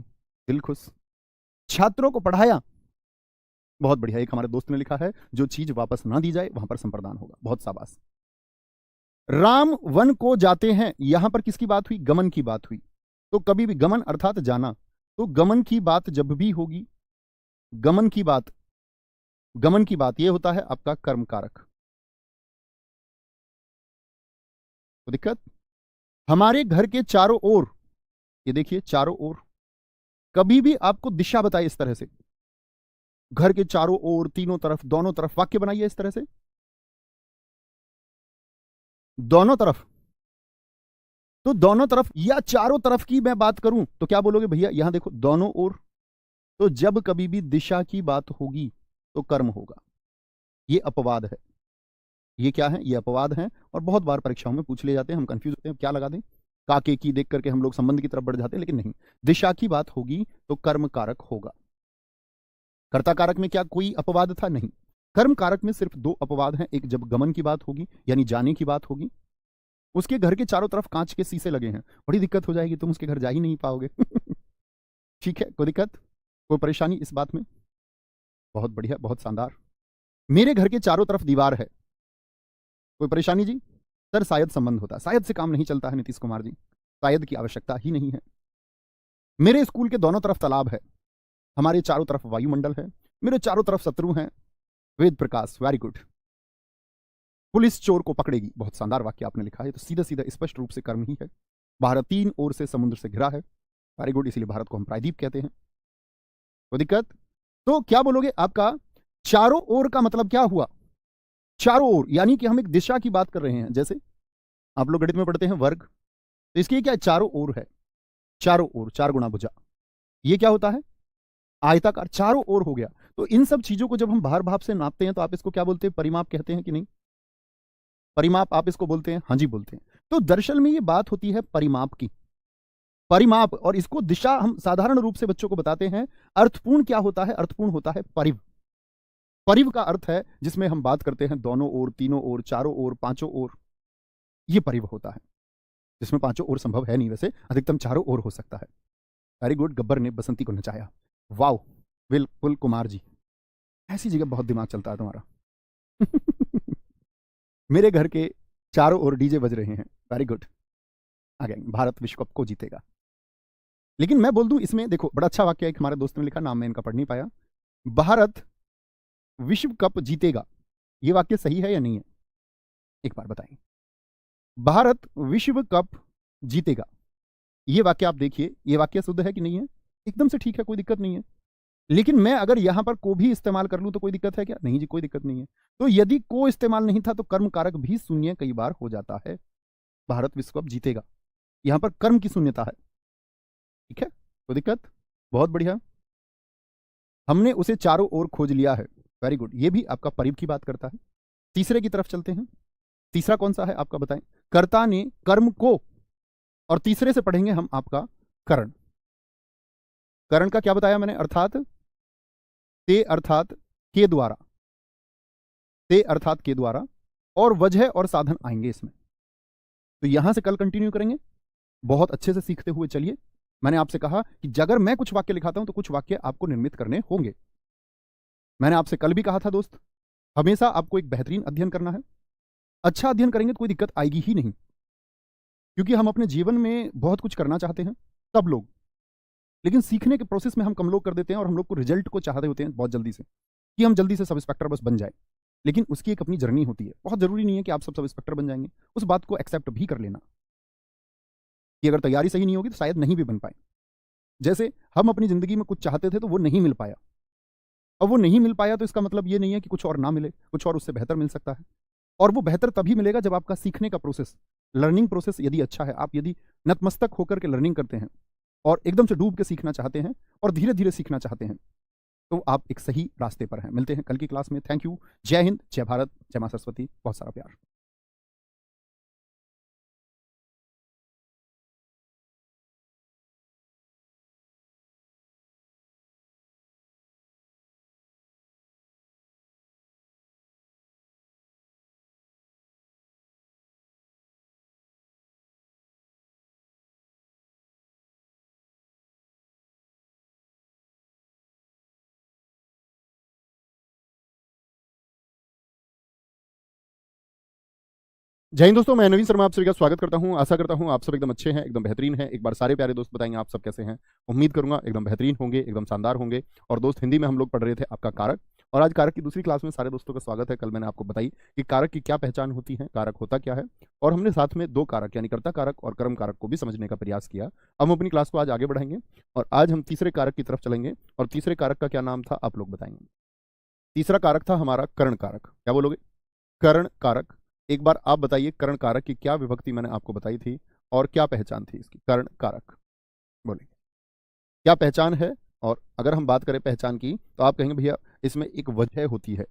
दिल खुश। छात्रों को पढ़ाया, बहुत बढ़िया। एक हमारे दोस्त ने लिखा है जो चीज वापस ना दी जाए वहां पर संप्रदान होगा, बहुत शाबाश। राम वन को जाते हैं, यहां पर किसकी बात हुई? गमन की बात हुई। तो कभी भी गमन अर्थात जाना, तो गमन की बात जब भी होगी, गमन की बात, गमन की बात ये होता है आपका कर्म कारक। तो दिक्कत, हमारे घर के चारों ओर, ये देखिए चारों ओर, कभी भी आपको दिशा बताए इस तरह से, घर के चारों ओर, तीनों तरफ, दोनों तरफ, वाक्य बनाइए इस तरह से, दोनों तरफ। तो दोनों तरफ या चारों तरफ की मैं बात करूं तो क्या बोलोगे भैया? यहां देखो दोनों ओर, तो जब कभी भी दिशा की बात होगी तो कर्म होगा। ये अपवाद है। ये क्या है? ये अपवाद है और बहुत बार परीक्षाओं में पूछ ले जाते हैं, हम कंफ्यूज होते हैं क्या लगा दें, काके की देख करके हम लोग संबंध की तरफ बढ़ जाते हैं, लेकिन नहीं, दिशा की बात होगी तो कर्म कारक होगा। कर्ता कारक में क्या कोई अपवाद था? नहीं। कर्म कारक में सिर्फ 2 अपवाद हैं। एक जब गमन की बात होगी यानी जाने की बात होगी, उसके घर के चारों तरफ कांच के शीशे लगे हैं, बड़ी दिक्कत हो जाएगी, तुम उसके घर जा ही नहीं पाओगे। ठीक है, कोई दिक्कत, कोई परेशानी इस बात में? बहुत बढ़िया, बहुत शानदार। मेरे घर के चारों तरफ दीवार है, कोई परेशानी जी? सर शायद संबंध होता है, शायद से काम नहीं चलता है नीतीश कुमार जी, शायद की आवश्यकता ही नहीं है। मेरे स्कूल के दोनों तरफ तालाब है, हमारे चारों तरफ वायुमंडल है, मेरे चारों तरफ शत्रु हैं, Ved Prakash, very good. Police चोर को पकड़ेगी, बहुत शानदार वाक्य आपने लिखा है, तो सीधा सीधा स्पष्ट रूप से कर्म ही है। भारत 3 ओर से समुद्र से घिरा है, वेरी गुड, इसीलिए भारत को हम प्रायद्वीप कहते हैं। कोई दिक्कत? तो क्या बोलोगे? आपका चारों ओर का मतलब क्या हुआ? चारों ओर यानी कि हम एक दिशा की बात कर रहे हैं, जैसे आप लोग गणित में पढ़ते हैं वर्ग, तो इसके क्या चारों ओर है, चारों ओर, 4 गुणा भुजा, ये क्या होता है? आयताकार, चारों ओर हो गया। तो इन सब चीजों को जब हम भार भाव से नापते हैं तो आप इसको क्या बोलते हैं? परिमाप कहते हैं कि नहीं? परिमाप आप इसको बोलते हैं? हाँ जी बोलते हैं। तो दरअसल में ये बात होती है परिमाप की, परिमाप, और इसको दिशा हम साधारण रूप से बच्चों को बताते हैं। अर्थपूर्ण क्या होता है? अर्थपूर्ण होता है परिव। परिव का अर्थ है जिसमें हम बात करते हैं दोनों ओर, तीनों ओर, चारों ओर, पांचों ओर, ये परिव होता है, जिसमें पांचों ओर संभव है नहीं, वैसे अधिकतम चारों ओर हो सकता है। वेरी गुड, गब्बर ने बसंती को नचाया, वाओ, बिल्कुल कुमार जी, ऐसी जगह बहुत दिमाग चलता है तुम्हारा। मेरे घर के चारों ओर डीजे बज रहे हैं, वेरी गुड, आगे भारत विश्व कप को जीतेगा। लेकिन मैं बोल दूं इसमें, देखो बड़ा अच्छा वाक्य एक हमारे दोस्त ने लिखा, नाम मैं इनका पढ़ नहीं पाया, भारत विश्व कप जीतेगा, ये वाक्य सही है या नहीं है? एक बार बताएं, भारत विश्व कप जीतेगा, ये वाक्य आप देखिए, ये वाक्य शुद्ध है कि नहीं है? एकदम से ठीक है, कोई दिक्कत नहीं है। लेकिन मैं अगर यहां पर को भी इस्तेमाल कर लूं तो कोई दिक्कत है क्या? नहीं जी, कोई दिक्कत नहीं है। तो यदि को इस्तेमाल नहीं था तो कर्म कारक भी शून्य कई बार हो जाता है। भारत विश्व कप जीतेगा, यहां पर कर्म की शून्यता है, ठीक है, कोई दिक्कत? बहुत बढ़िया। हमने उसे चारों ओर खोज लिया है। वेरी गुड, ये भी आपका परिव की बात करता है। तीसरे की तरफ चलते हैं। तीसरा कौन सा है आपका बताएं। कर्ता ने कर्म को, और तीसरे से पढ़ेंगे हम आपका करण। करण का क्या बताया मैंने, अर्थात ते अर्थात के द्वारा, ते अर्थात के द्वारा, और वजह और साधन आएंगे इसमें। तो यहां से कल कंटिन्यू करेंगे। बहुत अच्छे से सीखते हुए चलिए। मैंने आपसे कहा कि अगर मैं कुछ वाक्य लिखाता हूं तो कुछ वाक्य आपको निर्मित करने होंगे। मैंने आपसे कल भी कहा था दोस्त, हमेशा आपको एक बेहतरीन अध्ययन करना है। अच्छा अध्ययन करेंगे तो कोई दिक्कत आएगी ही नहीं, क्योंकि हम अपने जीवन में बहुत कुछ करना चाहते हैं सब लोग, लेकिन सीखने के प्रोसेस में हम कम लोग कर देते हैं और हम लोग को रिजल्ट को चाहते होते हैं बहुत जल्दी से, कि हम जल्दी से सब इंस्पेक्टर बस बन जाए। लेकिन उसकी एक अपनी जर्नी होती है। बहुत जरूरी नहीं है कि आप सब इंस्पेक्टर बन जाएंगे। उस बात को एक्सेप्ट भी कर लेना कि अगर तैयारी सही नहीं होगी तो शायद नहीं भी बन पाए। जैसे हम अपनी जिंदगी में कुछ चाहते थे तो वो नहीं मिल पाया, अब वो नहीं मिल पाया तो इसका मतलब ये नहीं है कि कुछ और ना मिले, कुछ और उससे बेहतर मिल सकता है। और वो बेहतर तभी मिलेगा जब आपका सीखने का प्रोसेस, लर्निंग प्रोसेस यदि अच्छा है, आप यदि नतमस्तक होकर के लर्निंग करते हैं और एकदम से डूब के सीखना चाहते हैं और धीरे धीरे सीखना चाहते हैं, तो आप एक सही रास्ते पर हैं। मिलते हैं कल की क्लास में। Thank you. जय हिंद, जय भारत, जय मां सरस्वती। बहुत सारा प्यार। जय हिंद दोस्तों, मैं नवीन शर्मा आप सभी का स्वागत करता हूं। आशा करता हूं आप सब एकदम अच्छे हैं, एकदम बेहतरीन हैं। एक बार सारे प्यारे दोस्त बताएंगे आप सब कैसे हैं। उम्मीद करूंगा एकदम बेहतरीन होंगे, एकदम शानदार होंगे। और दोस्त, हिंदी में हम लोग पढ़ रहे थे आपका कारक, और आज कारक की दूसरी क्लास में सारे दोस्तों का स्वागत है। कल मैंने आपको बताई कि कारक की क्या पहचान होती है, कारक होता क्या है, और हमने साथ में दो कारक यानी कर्ता कारक और कर्म कारक को भी समझने का प्रयास किया। अब हम अपनी क्लास को आज आगे बढ़ाएंगे और आज हम तीसरे कारक की तरफ चलेंगे। और तीसरे कारक का क्या नाम था आप लोग बताएंगे। तीसरा कारक था हमारा कर्ण कारक। क्या बोलोगे, कर्ण कारक। एक बार आप बताइए कर्ण कारक की क्या विभक्ति मैंने आपको बताई थी और क्या पहचान थी इसकी। कर्ण कारक बोलेंगे क्या पहचान है। और अगर हम बात करें पहचान की तो आप कहेंगे भैया इसमें एक वजह होती है,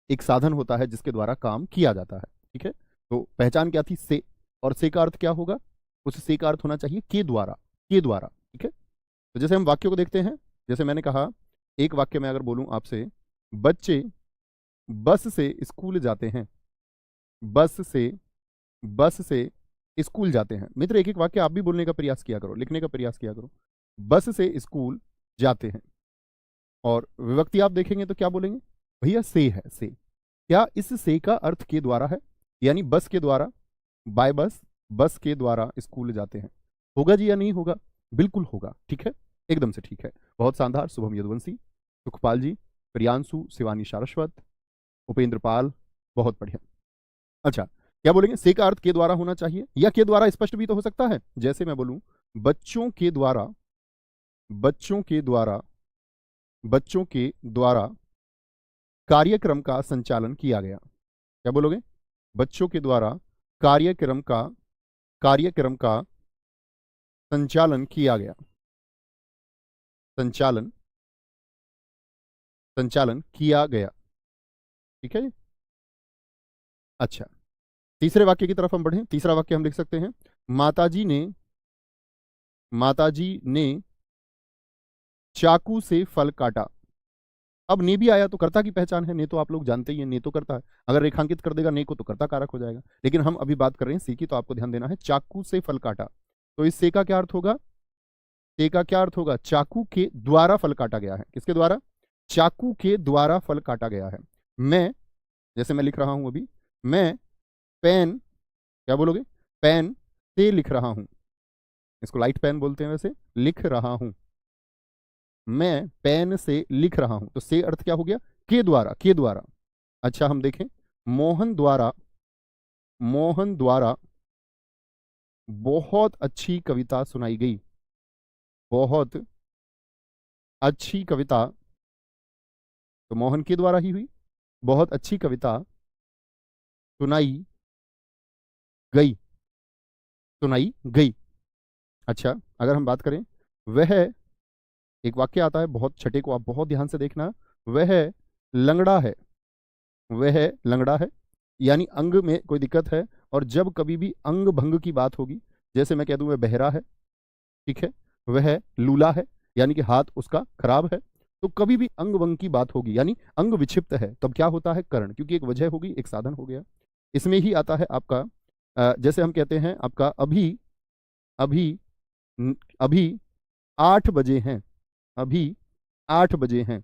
एक साधन होता है जिसके द्वारा काम किया जाता है। ठीक है, तो पहचान क्या थी, से। और से का अर्थ क्या होगा, उस से का अर्थ होना चाहिए के द्वारा, के द्वारा। ठीक है, तो जैसे हम वाक्यों को देखते हैं, जैसे मैंने कहा एक वाक्य में अगर बोलूं आपसे, बच्चे बस से स्कूल जाते हैं, बस से, बस से स्कूल जाते हैं। मित्र एक एक वाक्य आप भी बोलने का प्रयास किया करो, लिखने का प्रयास किया करो। बस से स्कूल जाते हैं, और विभक्ति आप देखेंगे तो क्या बोलेंगे भैया, से है, से। क्या इस से का अर्थ के द्वारा है, यानी बस के द्वारा, बाय बस, बस के द्वारा स्कूल जाते हैं। होगा जी या नहीं होगा, बिल्कुल होगा। ठीक है, एकदम से ठीक है, बहुत शानदार। शुभम यदुवंशी, सुखपाल जी, प्रियांशु, शिवानी सारस्वत, उपेंद्र पाल, बहुत बढ़िया। अच्छा, क्या बोलेंगे, से का अर्थ के द्वारा होना चाहिए, या के द्वारा स्पष्ट भी तो हो सकता है। जैसे मैं बोलूं बच्चों के द्वारा, बच्चों के द्वारा, बच्चों के द्वारा कार्यक्रम का संचालन किया गया। क्या बोलोगे, बच्चों के द्वारा कार्यक्रम का, कार्यक्रम का संचालन किया गया, संचालन, संचालन किया गया। ठीक है, अच्छा, तीसरे वाक्य की तरफ हम बढ़ें। तीसरा वाक्य हम लिख सकते हैं, माताजी ने, माताजी ने चाकू से फल काटा। अब ने भी आया तो कर्ता की पहचान है, ने तो आप लोग जानते ही हैं, ने तो करता है। अगर रेखांकित कर देगा ने को तो कर्ता कारक हो जाएगा। लेकिन हम अभी बात कर रहे हैं सी की, तो आपको ध्यान देना है, चाकू से फल काटा। तो इस से का क्या अर्थ होगा, से का क्या अर्थ होगा, चाकू के द्वारा फल काटा गया है। किसके द्वारा, चाकू के द्वारा फल काटा गया है। मैं, जैसे मैं लिख रहा हूं अभी, मैं पेन, क्या बोलोगे, पेन से लिख रहा हूं। इसको लाइट पेन बोलते हैं वैसे, लिख रहा हूं, मैं पेन से लिख रहा हूं। तो से अर्थ क्या हो गया, के द्वारा, के द्वारा। अच्छा, हम देखें, मोहन द्वारा, मोहन द्वारा बहुत अच्छी कविता सुनाई गई, बहुत अच्छी कविता, तो मोहन के द्वारा ही हुई, बहुत अच्छी कविता सुनाई गई, सुनाई गई। अच्छा, अगर हम बात करें, वह एक वाक्य आता है, बहुत छठे को आप बहुत ध्यान से देखना, वह लंगड़ा है, वह लंगड़ा है, यानी अंग में कोई दिक्कत है। और जब कभी भी अंग भंग की बात होगी, जैसे मैं कह दूं वह बहरा है, ठीक है, वह लूला है, यानी कि हाथ उसका खराब है, तो कभी भी अंग भंग की बात होगी यानी अंग विक्षिप्त है, तब क्या होता है करण, क्योंकि एक वजह होगी, एक साधन हो गया। इसमें ही आता है आपका जैसे हम कहते हैं आपका अभी, अभी अभी 8 बजे हैं, अभी 8 बजे हैं।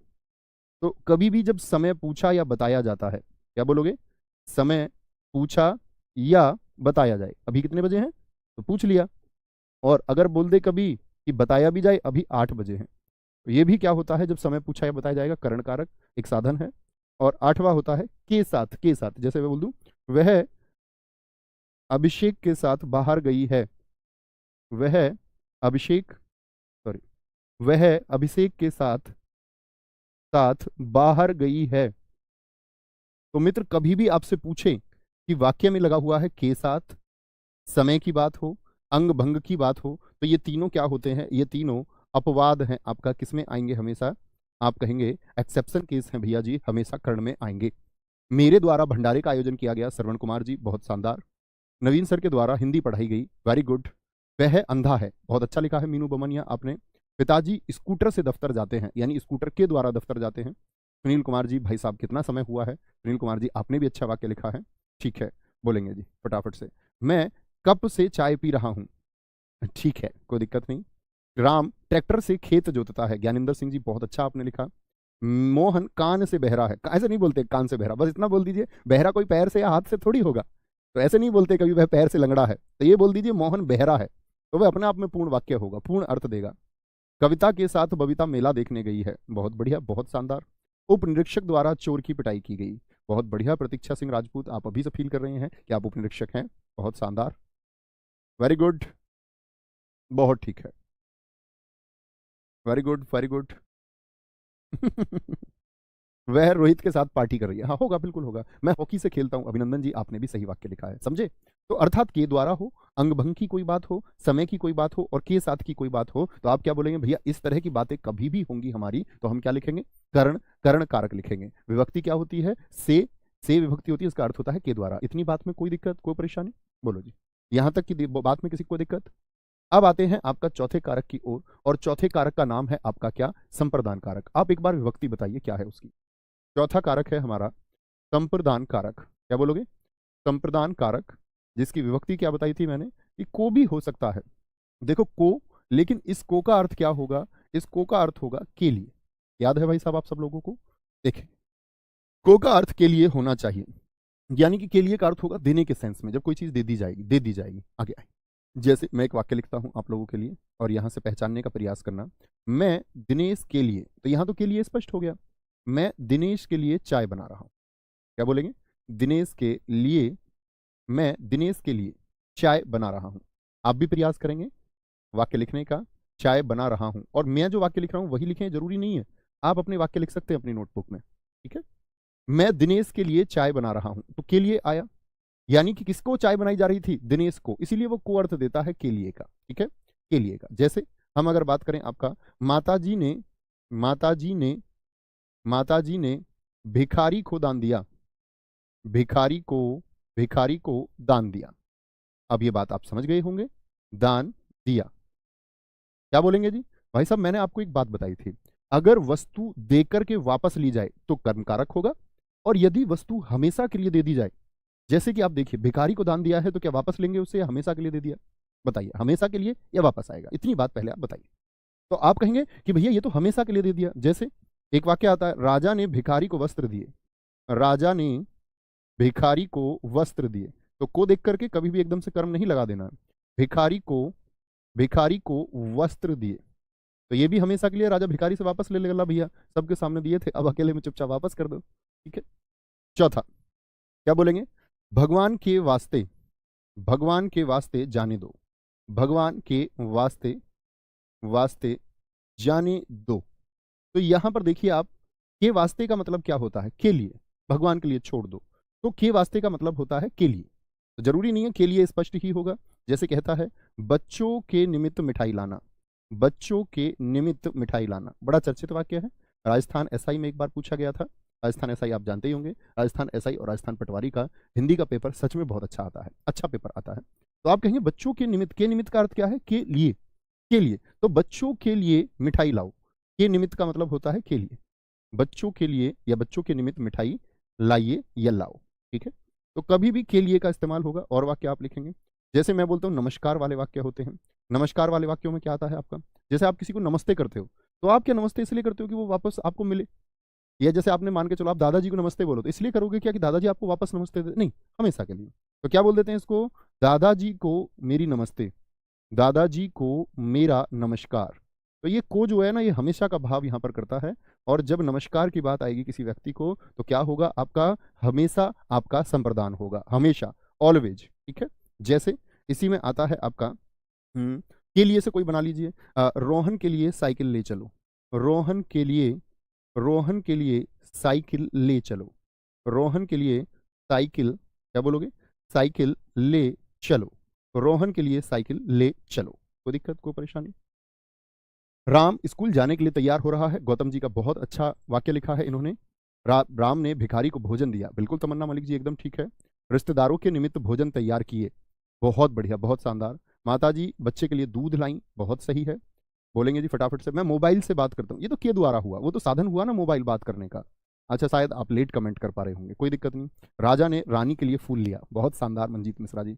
तो कभी भी जब समय पूछा या बताया जाता है, क्या बोलोगे, समय पूछा या बताया जाए, अभी कितने बजे हैं तो पूछ लिया, और अगर बोल दे कभी कि बताया भी जाए अभी 8 बजे हैं, तो ये भी क्या होता है, जब समय पूछा या बताया जाएगा, करण कारक, एक साधन है। और आठवां होता है के साथ, के साथ, जैसे मैं बोल दूं वह अभिषेक के साथ बाहर गई है, वह अभिषेक, सॉरी, वह अभिषेक के साथ साथ बाहर गई है। तो मित्र कभी भी आपसे पूछे कि वाक्य में लगा हुआ है के साथ, समय की बात हो, अंग भंग की बात हो, तो ये तीनों क्या होते हैं, ये तीनों अपवाद हैं आपका, किसमें आएंगे हमेशा, आप कहेंगे एक्सेप्शन केस हैं भैया जी, हमेशा कर्ण में आएंगे। मेरे द्वारा भंडारे का आयोजन किया गया, श्रवण कुमार जी बहुत शानदार, नवीन सर के द्वारा हिंदी पढ़ाई गई, वेरी गुड। वह अंधा है, बहुत अच्छा लिखा है मीनू बमनिया आपने। पिताजी स्कूटर से दफ्तर जाते हैं, यानी स्कूटर के द्वारा दफ्तर जाते हैं। सुनील कुमार जी, भाई साहब कितना समय हुआ है, सुनील कुमार जी आपने भी अच्छा वाक्य लिखा है, ठीक है, बोलेंगे जी फटाफट से, मैं कप से चाय पी रहा हूं, ठीक है, कोई दिक्कत नहीं। राम ट्रैक्टर से खेत जोतता है, ज्ञानेंद्र सिंह जी बहुत अच्छा आपने लिखा। मोहन कान से बहरा है, ऐसे नहीं बोलते कान से बहरा, बस इतना बोल दीजिए, बहरा कोई पैर से या हाथ से थोड़ी होगा, तो ऐसे नहीं बोलते कभी वह पैर से लंगड़ा है, तो ये बोल दीजिए मोहन बहरा है, तो वह अपने आप में पूर्ण वाक्य होगा, पूर्ण अर्थ देगा। कविता के साथ बबीता मेला देखने गई है, बहुत बढ़िया, बहुत शानदार। उप निरीक्षक द्वारा चोर की पिटाई की गई, बहुत बढ़िया। प्रतीक्षा सिंह राजपूत, आप अभी से फील कर रहे हैं कि आप उप निरीक्षक हैं, बहुत शानदार, वेरी गुड, बहुत ठीक है, वेरी गुड, वेरी गुड। वह रोहित के साथ पार्टी कर रही है, हाँ होगा, बिल्कुल होगा, मैं हॉकी से खेलता हूं, अभिनंदन जी आपने भी सही वाक्य लिखा है, समझे। तो अर्थात के द्वारा हो, अंग भंग की कोई बात हो, समय की कोई बात हो, और के साथ की कोई बात हो, तो आप क्या बोलेंगे भैया, इस तरह की बातें कभी भी होंगी हमारी, तो हम क्या लिखेंगे, कर्ण, कर्ण कारक लिखेंगे। विभक्ति क्या होती है, से विभक्ति होती है, इसका अर्थ होता है के द्वारा। इतनी बात में कोई दिक्कत, कोई परेशानी, बोलो जी, यहां तक की बात में किसी को दिक्कत। अब आते हैं आपका चौथे कारक की ओर, और चौथे कारक का नाम है आपका क्या, संप्रदान कारक। आप एक बार विभक्ति बताइए क्या है उसकी। चौथा कारक है हमारा संप्रदान कारक, क्या बोलोगे, संप्रदान कारक, जिसकी विभक्ति क्या बताई थी मैंने कि को भी हो सकता है, देखो को, लेकिन इस को का अर्थ क्या होगा, इस को का अर्थ होगा के लिए, याद है भाई साहब आप सब लोगों को, देखें को का अर्थ के लिए होना चाहिए, यानी कि के लिए का अर्थ होगा देने के सेंस में, जब कोई चीज दे दी जाएगी, दे दी जाएगी, आगे आए। जैसे मैं एक वाक्य लिखता हूं आप लोगों के लिए, और यहां से पहचानने का प्रयास करना, मैं दिनेश के लिए, तो यहां तो के लिए स्पष्ट हो गया, मैं दिनेश के लिए चाय बना रहा हूं, क्या बोलेंगे, दिनेश के लिए, मैं दिनेश के लिए चाय बना रहा हूं। आप भी प्रयास करेंगे वाक्य लिखने का, चाय बना रहा हूं, और मैं जो वाक्य लिख रहा हूं वही लिखें, जरूरी नहीं है, आप अपने वाक्य लिख सकते हैं अपनी नोटबुक में, ठीक है। मैं दिनेश के लिए चाय बना रहा हूं, तो के लिए आया, यानी कि किसको चाय बनाई जा रही थी, दिनेश को, इसीलिए वो को अर्थ देता है के लिए का, ठीक है, के लिए का। जैसे हम अगर बात करें आपका, माताजी ने, माताजी ने, माताजी ने भिखारी को दान दिया, भिखारी को, भिखारी को दान दिया। अब ये बात आप समझ गए होंगे, दान दिया, क्या बोलेंगे जी, भाई साहब मैंने आपको एक बात बताई थी, अगर वस्तु देकर के वापस ली जाए तो कर्म कारक होगा, और यदि वस्तु हमेशा के लिए दे दी जाए, जैसे कि आप देखिए भिखारी को दान दिया है, तो क्या वापस लेंगे उससे, या हमेशा के लिए दे दिया, बताइए, हमेशा के लिए या वापस आएगा, इतनी बात पहले आप बताइए। तो आप कहेंगे कि भैया ये तो हमेशा के लिए दे दिया, जैसे एक वाक्य आता है, राजा ने भिखारी को वस्त्र दिए, राजा ने भिखारी को वस्त्र दिए, तो को देख करके कभी भी एकदम से कर्म नहीं लगा देना, भिखारी को, भिखारी को वस्त्र दिए, तो ये भी हमेशा के लिए, राजा भिखारी से वापस ले लेगा, भैया सबके सामने दिए थे, अब अकेले में चुपचाप वापस कर दो, ठीक है। चौथा क्या बोलेंगे, भगवान के वास्ते, भगवान के वास्ते जाने दो, भगवान के वास्ते, वास्ते जाने दो। तो यहां पर देखिए आप, के वास्ते का मतलब क्या होता है, के लिए, भगवान के लिए छोड़ दो, तो के वास्ते का मतलब होता है के लिए, तो जरूरी नहीं है के लिए स्पष्ट ही होगा। जैसे कहता है बच्चों के निमित्त मिठाई लाना, बच्चों के निमित्त मिठाई लाना, बड़ा चर्चित वाक्य है। राजस्थान एसआई में एक बार पूछा गया था। राजस्थान एसआई आप जानते ही होंगे। राजस्थान एसआई और राजस्थान पटवारी का हिंदी का पेपर सच में बहुत अच्छा आता है, अच्छा पेपर आता है। तो आप कहेंगे बच्चों के निमित्त, के निमित्त का अर्थ क्या है? के लिए, के लिए। तो बच्चों के लिए मिठाई लाओ, के निमित्त का मतलब होता है के लिए। बच्चों के लिए या बच्चों के निमित्त मिठाई लाइए या लाओ, ठीक है। तो कभी भी के लिए का इस्तेमाल होगा। और वाक्य आप लिखेंगे, जैसे मैं बोलता हूँ नमस्कार वाले वाक्य होते हैं। नमस्कार वाले वाक्यों में क्या आता है आपका? जैसे आप किसी को नमस्ते करते हो, तो आप क्या नमस्ते इसलिए करते हो कि वो वापस आपको मिले, या जैसे आपने मान के चलो आप दादाजी को नमस्ते बोलो, तो इसलिए करोगे क्या कि दादाजी आपको वापस नमस्ते दे? नहीं, हमेशा के लिए। तो क्या बोल देते हैं इसको? दादाजी को मेरी नमस्ते, दादाजी को मेरा नमस्कार। तो ये को जो है ना, ये हमेशा का भाव यहाँ पर करता है। और जब नमस्कार की बात आएगी किसी व्यक्ति को, तो क्या होगा आपका? हमेशा आपका संप्रदान होगा, हमेशा, ऑलवेज, ठीक है। जैसे इसी में आता है आपका के लिए से कोई बना लीजिए। रोहन के लिए साइकिल ले चलो, रोहन के लिए, रोहन के लिए साइकिल ले चलो, रोहन के लिए साइकिल, क्या बोलोगे? साइकिल ले चलो, रोहन के लिए साइकिल ले चलो। कोई दिक्कत, कोई परेशानी? राम स्कूल जाने के लिए तैयार हो रहा है। गौतम जी का बहुत अच्छा वाक्य लिखा है इन्होंने। राम ने भिखारी को भोजन दिया, बिल्कुल तमन्ना मलिक जी एकदम ठीक है। रिश्तेदारों के निमित्त भोजन तैयार किए, बहुत बढ़िया, बहुत शानदार। माता जी बच्चे के लिए दूध लाई, बहुत सही है। बोलेंगे जी फटाफट से। मैं मोबाइल से बात करता हूँ, ये तो के द्वारा हुआ, वो तो साधन हुआ ना मोबाइल बात करने का। अच्छा, शायद आप लेट कमेंट कर पा रहे होंगे, कोई दिक्कत नहीं। राजा ने रानी के लिए फूल लिया, बहुत शानदार मंजीत मिश्रा जी।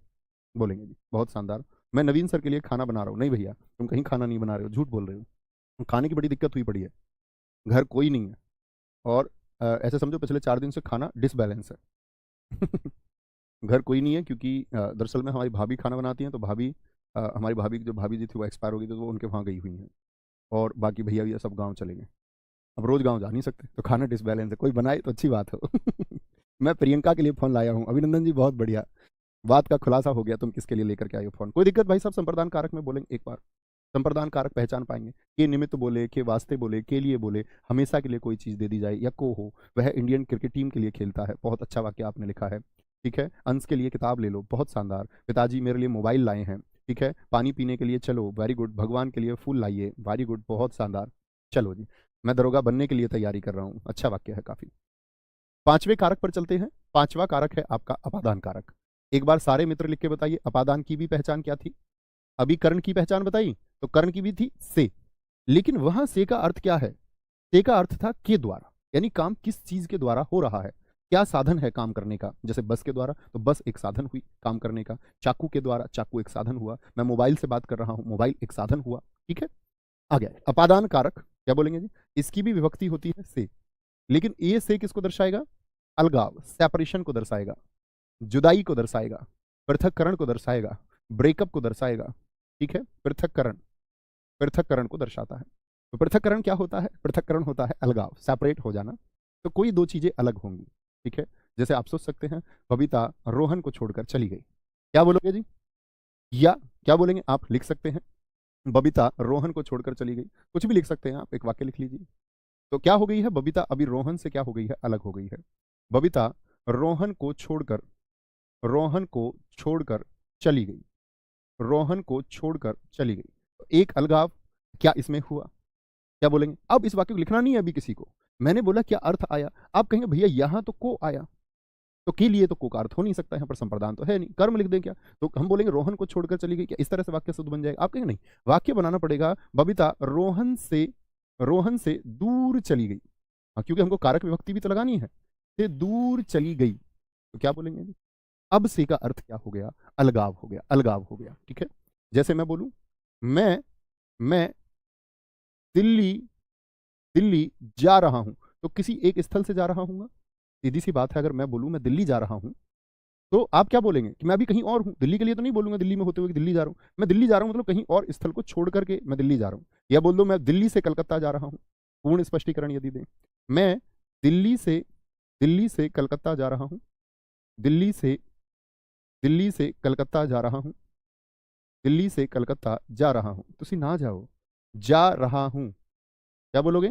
बोलेंगे जी बहुत शानदार। मैं नवीन सर के लिए खाना बना रहा हूँ। नहीं भैया, तुम कहीं खाना नहीं बना रहे हो, झूठ बोल रहे हो। खाने की बड़ी दिक्कत हुई पड़ी है, घर कोई नहीं है, और ऐसे समझो पिछले 4 दिन से खाना डिसबैलेंस है। घर कोई नहीं है क्योंकि दरअसल में हमारी भाभी खाना बनाती हैं, तो भाभी हमारी भाभी की जो भाभी जी थी वो एक्सपायर हो गई, तो वो उनके वहाँ गई हुई हैं, और बाकी भैया भैया सब गाँव चले गए। अब रोज गाँव जा नहीं सकते, तो खाना डिसबैलेंस है। कोई बनाए तो अच्छी बात हो। मैं प्रियंका के लिए फ़ोन लाया हूँ। अभिनंदन जी बहुत बढ़िया, बात का खुलासा हो गया, तुम किसके लिए लेकर के आए हो फ़ोन। कोई दिक्कत भाई साहब, संप्रदान कारक में बोलेंगे एक बार, संप्रदान कारक पहचान पाएंगे। के निमित्त बोले, के वास्ते बोले, के लिए बोले, हमेशा के लिए कोई चीज़ दे दी जाए, या को हो, वह इंडियन क्रिकेट टीम के लिए खेलता है, बहुत अच्छा वाक्य आपने लिखा है, ठीक है। अंश के लिए किताब ले लो, बहुत शानदार। पिताजी मेरे लिए मोबाइल लाए हैं, ठीक है। पानी पीने के लिए चलो, वेरी गुड। भगवान के लिए फूल लाइए, वेरी गुड, बहुत शानदार। चलो जी, मैं दरोगा बनने के लिए तैयारी कर रहा हूँ, अच्छा वाक्य है काफ़ी। पांचवें कारक पर चलते हैं। पांचवा कारक है आपका अपादान कारक। एक बार सारे मित्र लिख के बताइए, अपादान की भी पहचान क्या थी? अभी कर्ण की पहचान बताई, तो कर्ण की भी थी से, लेकिन वहां से का अर्थ क्या है? से का अर्थ था के द्वारा, यानी काम किस चीज के द्वारा हो रहा है, क्या साधन है काम करने का। जैसे बस के द्वारा, तो बस एक साधन हुई काम करने का। चाकू के द्वारा, चाकू एक साधन हुआ। मैं मोबाइल से बात कर रहा हूं, मोबाइल एक साधन हुआ, ठीक है। आ गया अपादान कारक, क्या बोलेंगे जी? इसकी भी विभक्ति होती है से, लेकिन ये से किसको दर्शाएगा? अलगाव, सेपरेशन को दर्शाएगा, जुदाई को दर्शाएगा, पृथककरण को दर्शाएगा, ब्रेकअप को दर्शाएगा, ठीक है। पृथककरण, पृथककरण को दर्शाता है। तो पृथककरण क्या होता है? पृथककरण होता है अलगाव, सेपरेट हो जाना। तो कोई दो चीजें अलग होंगी, ठीक है। जैसे आप सोच सकते हैं बबीता रोहन को छोड़कर चली गई, क्या बोलोगे जी? या क्या बोलेंगे आप? लिख सकते हैं बबीता रोहन को छोड़कर चली गई, कुछ भी लिख सकते हैं आप, एक वाक्य लिख लीजिए। तो क्या हो गई है? बबीता अभी रोहन से क्या हो गई है? अलग हो गई है। बबीता रोहन को छोड़कर, रोहन को छोड़कर चली गई, रोहन को छोड़कर चली गई। तो एक अलगाव क्या इसमें हुआ? क्या बोलेंगे? अब इस वाक्य को लिखना नहीं है अभी किसी को, मैंने बोला क्या अर्थ आया। आप कहेंगे भैया यहां तो को आया, तो के लिए तो को का अर्थ हो नहीं सकता, यहां पर संप्रदान तो है नहीं, कर्म लिख दें क्या? तो हम बोलेंगे रोहन को छोड़कर चली गई, क्या इस तरह से वाक्य शुद्ध बन जाएगा? आप कहेंगे नहीं, वाक्य बनाना पड़ेगा बबीता रोहन से, रोहन से दूर चली गई। हाँ, क्योंकि हमको कारक विभक्ति भी तो लगानी है, से दूर चली गई, तो क्या बोलेंगे? अब से का अर्थ क्या हो गया? अलगाव हो गया, अलगाव हो गया, ठीक है। जैसे मैं बोलूं मैं दिल्ली, दिल्ली जा रहा हूं, तो किसी एक स्थल से जा रहा हूँ। सीधी सी बात है, अगर मैं बोलूं मैं दिल्ली जा रहा हूं, तो आप क्या बोलेंगे कि मैं अभी कहीं और हूं। दिल्ली के लिए तो नहीं बोलूंगा दिल्ली में होते हुए कि दिल्ली जा रहा हूं, मैं दिल्ली जा रहा हूं मतलब कहीं और स्थल को छोड़ करके मैं दिल्ली जा रहा हूं। या बोल दो मैं दिल्ली से कलकत्ता जा रहा हूं, पूर्ण स्पष्टीकरण यदि दें। मैं दिल्ली से, दिल्ली से कलकत्ता जा रहा हूं, दिल्ली से, दिल्ली से कलकत्ता जा रहा हूं, दिल्ली से कलकत्ता जा रहा हूं। तुसी ना जाओ, जा रहा हूं, क्या बोलोगे?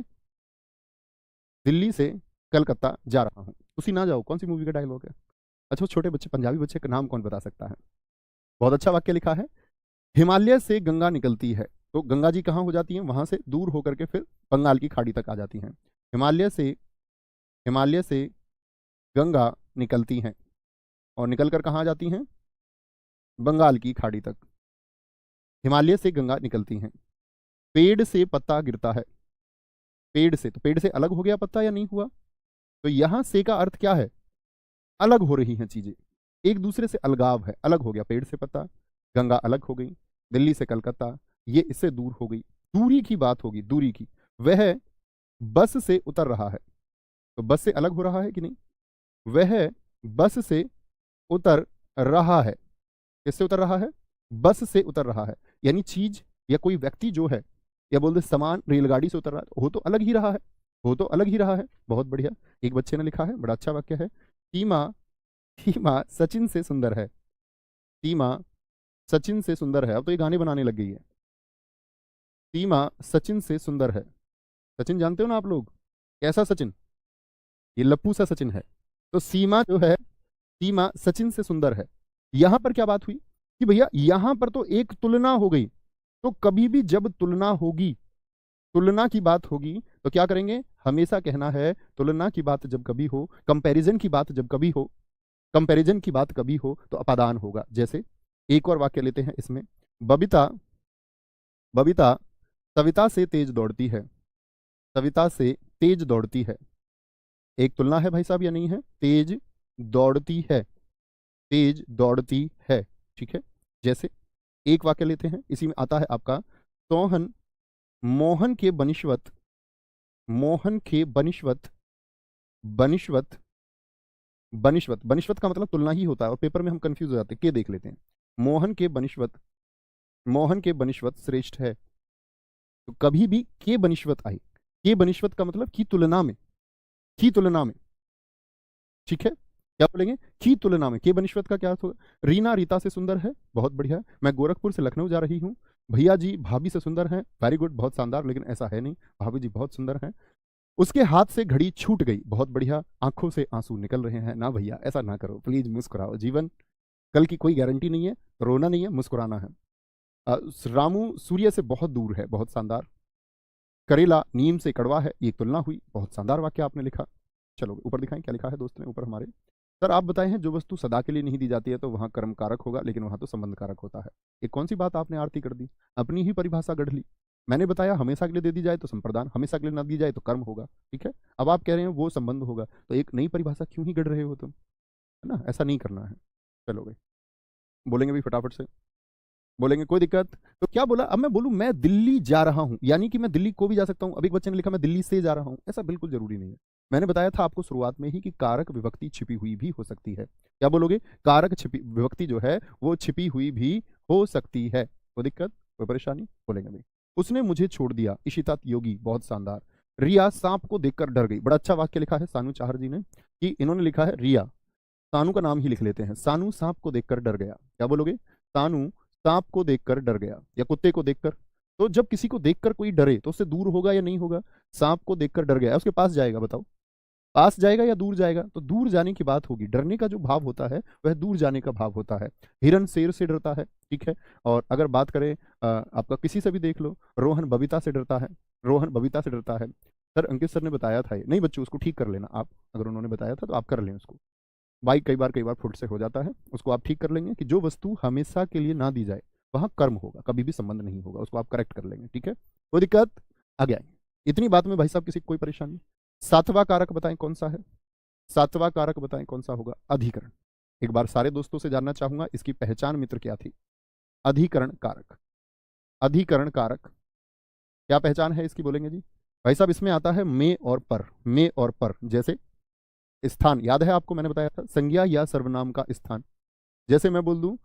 दिल्ली से कलकत्ता जा रहा हूं, तुसी ना जाओ, कौन सी मूवी का डायलॉग है? अच्छा, वो छोटे बच्चे, पंजाबी बच्चे का नाम कौन बता सकता है? बहुत अच्छा वाक्य लिखा है। हिमालय से गंगा निकलती है, तो गंगा जी कहाँ हो जाती हैं, वहां से दूर होकर के फिर बंगाल की खाड़ी तक आ जाती हैं। हिमालय से गंगा निकलती हैं और निकलकर कहाँ आ जाती हैं, बंगाल की खाड़ी तक। हिमालय से गंगा निकलती हैं। पेड़ से पत्ता गिरता है, पेड़ से, तो पेड़ से अलग हो गया पत्ता या नहीं हुआ? तो यहां से का अर्थ क्या है, अलग हो रही हैं चीजें, एक दूसरे से अलगाव है, अलग हो गया पेड़ से पत्ता, गंगा अलग हो गई, दिल्ली से कलकत्ता ये इससे दूर हो गई, दूरी की बात होगी, दूरी की। वह बस से उतर रहा है, तो बस से अलग हो रहा है कि नहीं, वह बस से उतर रहा है, किससे उतर रहा है, बस से उतर रहा है, यानी चीज या कोई व्यक्ति जो है, या बोल दे सामान रेलगाड़ी से उतर रहा है, हो तो अलग ही रहा है, हो तो अलग ही रहा है। बहुत बढ़िया, एक बच्चे ने लिखा है, बड़ा अच्छा वाक्य है, सीमा सीमा सचिन से सुंदर है, सीमा सचिन से सुंदर है। अब तो ये गाने बनाने लग गई है, सीमा सचिन से सुंदर है। सचिन जानते हो ना आप लोग, कैसा सचिन, ये लप्पू सा सचिन है। तो सीमा जो है, सीमा सचिन से सुंदर है। यहां पर क्या बात हुई कि भैया यहां पर तो एक तुलना हो गई, तो कभी भी जब तुलना होगी, तुलना की बात होगी, तो क्या करेंगे, हमेशा कहना है तुलना की बात जब कभी हो, कंपैरिजन की बात जब कभी हो, कंपैरिजन की बात कभी हो तो अपादान होगा। जैसे एक और वाक्य लेते हैं इसमें, बबीता बबीता सविता से तेज दौड़ती है, सविता से तेज दौड़ती है। एक तुलना है भाई साहब या नहीं है, तेज दौड़ती है, तेज दौड़ती है, ठीक है। जैसे एक वाक्य लेते हैं, इसी में आता है आपका, सोहन मोहन के बनिश्वत, मोहन के बनिश्वत, बनिश्वत बनिश्वत, बनिश्वत का मतलब तुलना ही होता है और पेपर में हम कंफ्यूज हो जाते हैं, के देख लेते हैं। मोहन के बनिश्वत, मोहन के बनिश्वत श्रेष्ठ है। तो कभी भी के बनिश्वत आई, के बनिश्वत का मतलब की तुलना में, की तुलना में, ठीक है। क्या बोलेंगे, की तुलना में, के बनिश्वत का क्या अर्थ होगा, रीना रीता से सुंदर है, बहुत बढ़िया। मैं गोरखपुर से लखनऊ जा रही हूँ, भैया जी भाभी से सुंदर हैं, वेरी गुड, बहुत शानदार, लेकिन ऐसा है नहीं, भाभी जी बहुत सुंदर हैं। उसके हाथ से घड़ी छूट गई, बहुत बढ़िया, आंखों से आंसू निकल रहे हैं। ना भैया ऐसा ना करो प्लीज, मुस्कुराओ, जीवन कल की कोई गारंटी नहीं है, रोना नहीं है, मुस्कुराना है। रामू सूर्य से बहुत दूर है, बहुत शानदार। करेला नीम से कड़वा है, ये तुलना हुई, बहुत शानदार वाक्य आपने लिखा। चलो ऊपर दिखाएं क्या लिखा है दोस्त ने ऊपर हमारे, सर आप बताए हैं, जो वस्तु सदा के लिए नहीं दी जाती है तो वहां कर्म कारक होगा, लेकिन वहां तो संबंध कारक होता है। ये कौन सी बात आपने आरती कर दी, अपनी ही परिभाषा गढ़ ली। मैंने बताया हमेशा के लिए दे दी जाए तो संप्रदान, हमेशा के लिए ना दी जाए तो कर्म होगा, ठीक है। अब आप कह रहे हैं वो संबंध होगा, तो एक नई परिभाषा क्यों ही गढ़ रहे हो तुम, है ना, ऐसा नहीं करना है। चलो भाई, बोलेंगे भी फटाफट से, बोलेंगे कोई दिक्कत। तो क्या बोला, अब मैं बोलूं मैं दिल्ली जा रहा हूं, यानी कि मैं दिल्ली को भी जा सकता हूं। अब एक बच्चे ने लिखा मैं दिल्ली से जा रहा हूं, ऐसा बिल्कुल जरूरी नहीं है। मैंने बताया था आपको शुरुआत में ही कि कारक विभक्ति छिपी हुई भी हो सकती है। क्या बोलोगे, कारक छिपी विभक्ति जो है वो छिपी हुई भी हो सकती है, कोई दिक्कत, कोई परेशानी, बोलेंगे भाई। उसने मुझे छोड़ दिया, इशिता योगी, बहुत शानदार। रिया सांप को देखकर डर गई, बड़ा अच्छा वाक्य लिखा है सानू चाहर जी ने, कि इन्होंने लिखा है रिया, सानू का नाम ही लिख लेते हैं, सानू सांप को देखकर डर गया। क्या बोलोगे, सानू सांप को देखकर डर गया, या कुत्ते को देखकर। तो जब किसी को देखकर कोई डरे तो उससे दूर होगा या नहीं होगा, सांप को देखकर डर गया, उसके पास जाएगा, बताओ पास जाएगा या दूर जाएगा, तो दूर जाने की बात होगी। डरने का जो भाव होता है वह दूर जाने का भाव होता है। हिरन शेर से डरता है, ठीक है। और अगर बात करें आपका किसी से भी देख लो, रोहन बबीता से डरता है, रोहन बबीता से डरता है। सर अंकित सर ने बताया था ये, नहीं बच्चों उसको ठीक कर लेना आप, अगर उन्होंने बताया था तो आप कर लें उसको। बाइक कई बार फुट से हो जाता है, उसको आप ठीक कर लेंगे कि जो वस्तु हमेशा के लिए ना दी जाए वहां कर्म होगा, कभी भी संबंध नहीं होगा, उसको आप करेक्ट कर लेंगे, ठीक है, कोई दिक्कत, आगे आएंगे। इतनी बात में भाई साहब किसी को कोई परेशानी। सातवां कारक बताएं कौन सा है, सातवां कारक बताएं कौन सा होगा, अधिकरण। एक बार सारे दोस्तों से जानना चाहूंगा इसकी पहचान मित्र क्या थी, अधिकरण कारक, अधिकरण कारक क्या पहचान है इसकी, बोलेंगे जी। भाई साहब इसमें आता है में और पर, में और पर। जैसे स्थान याद है आपको, मैंने बताया था संज्ञा या सर्वनाम का स्थान। जैसे मैं बोल दूं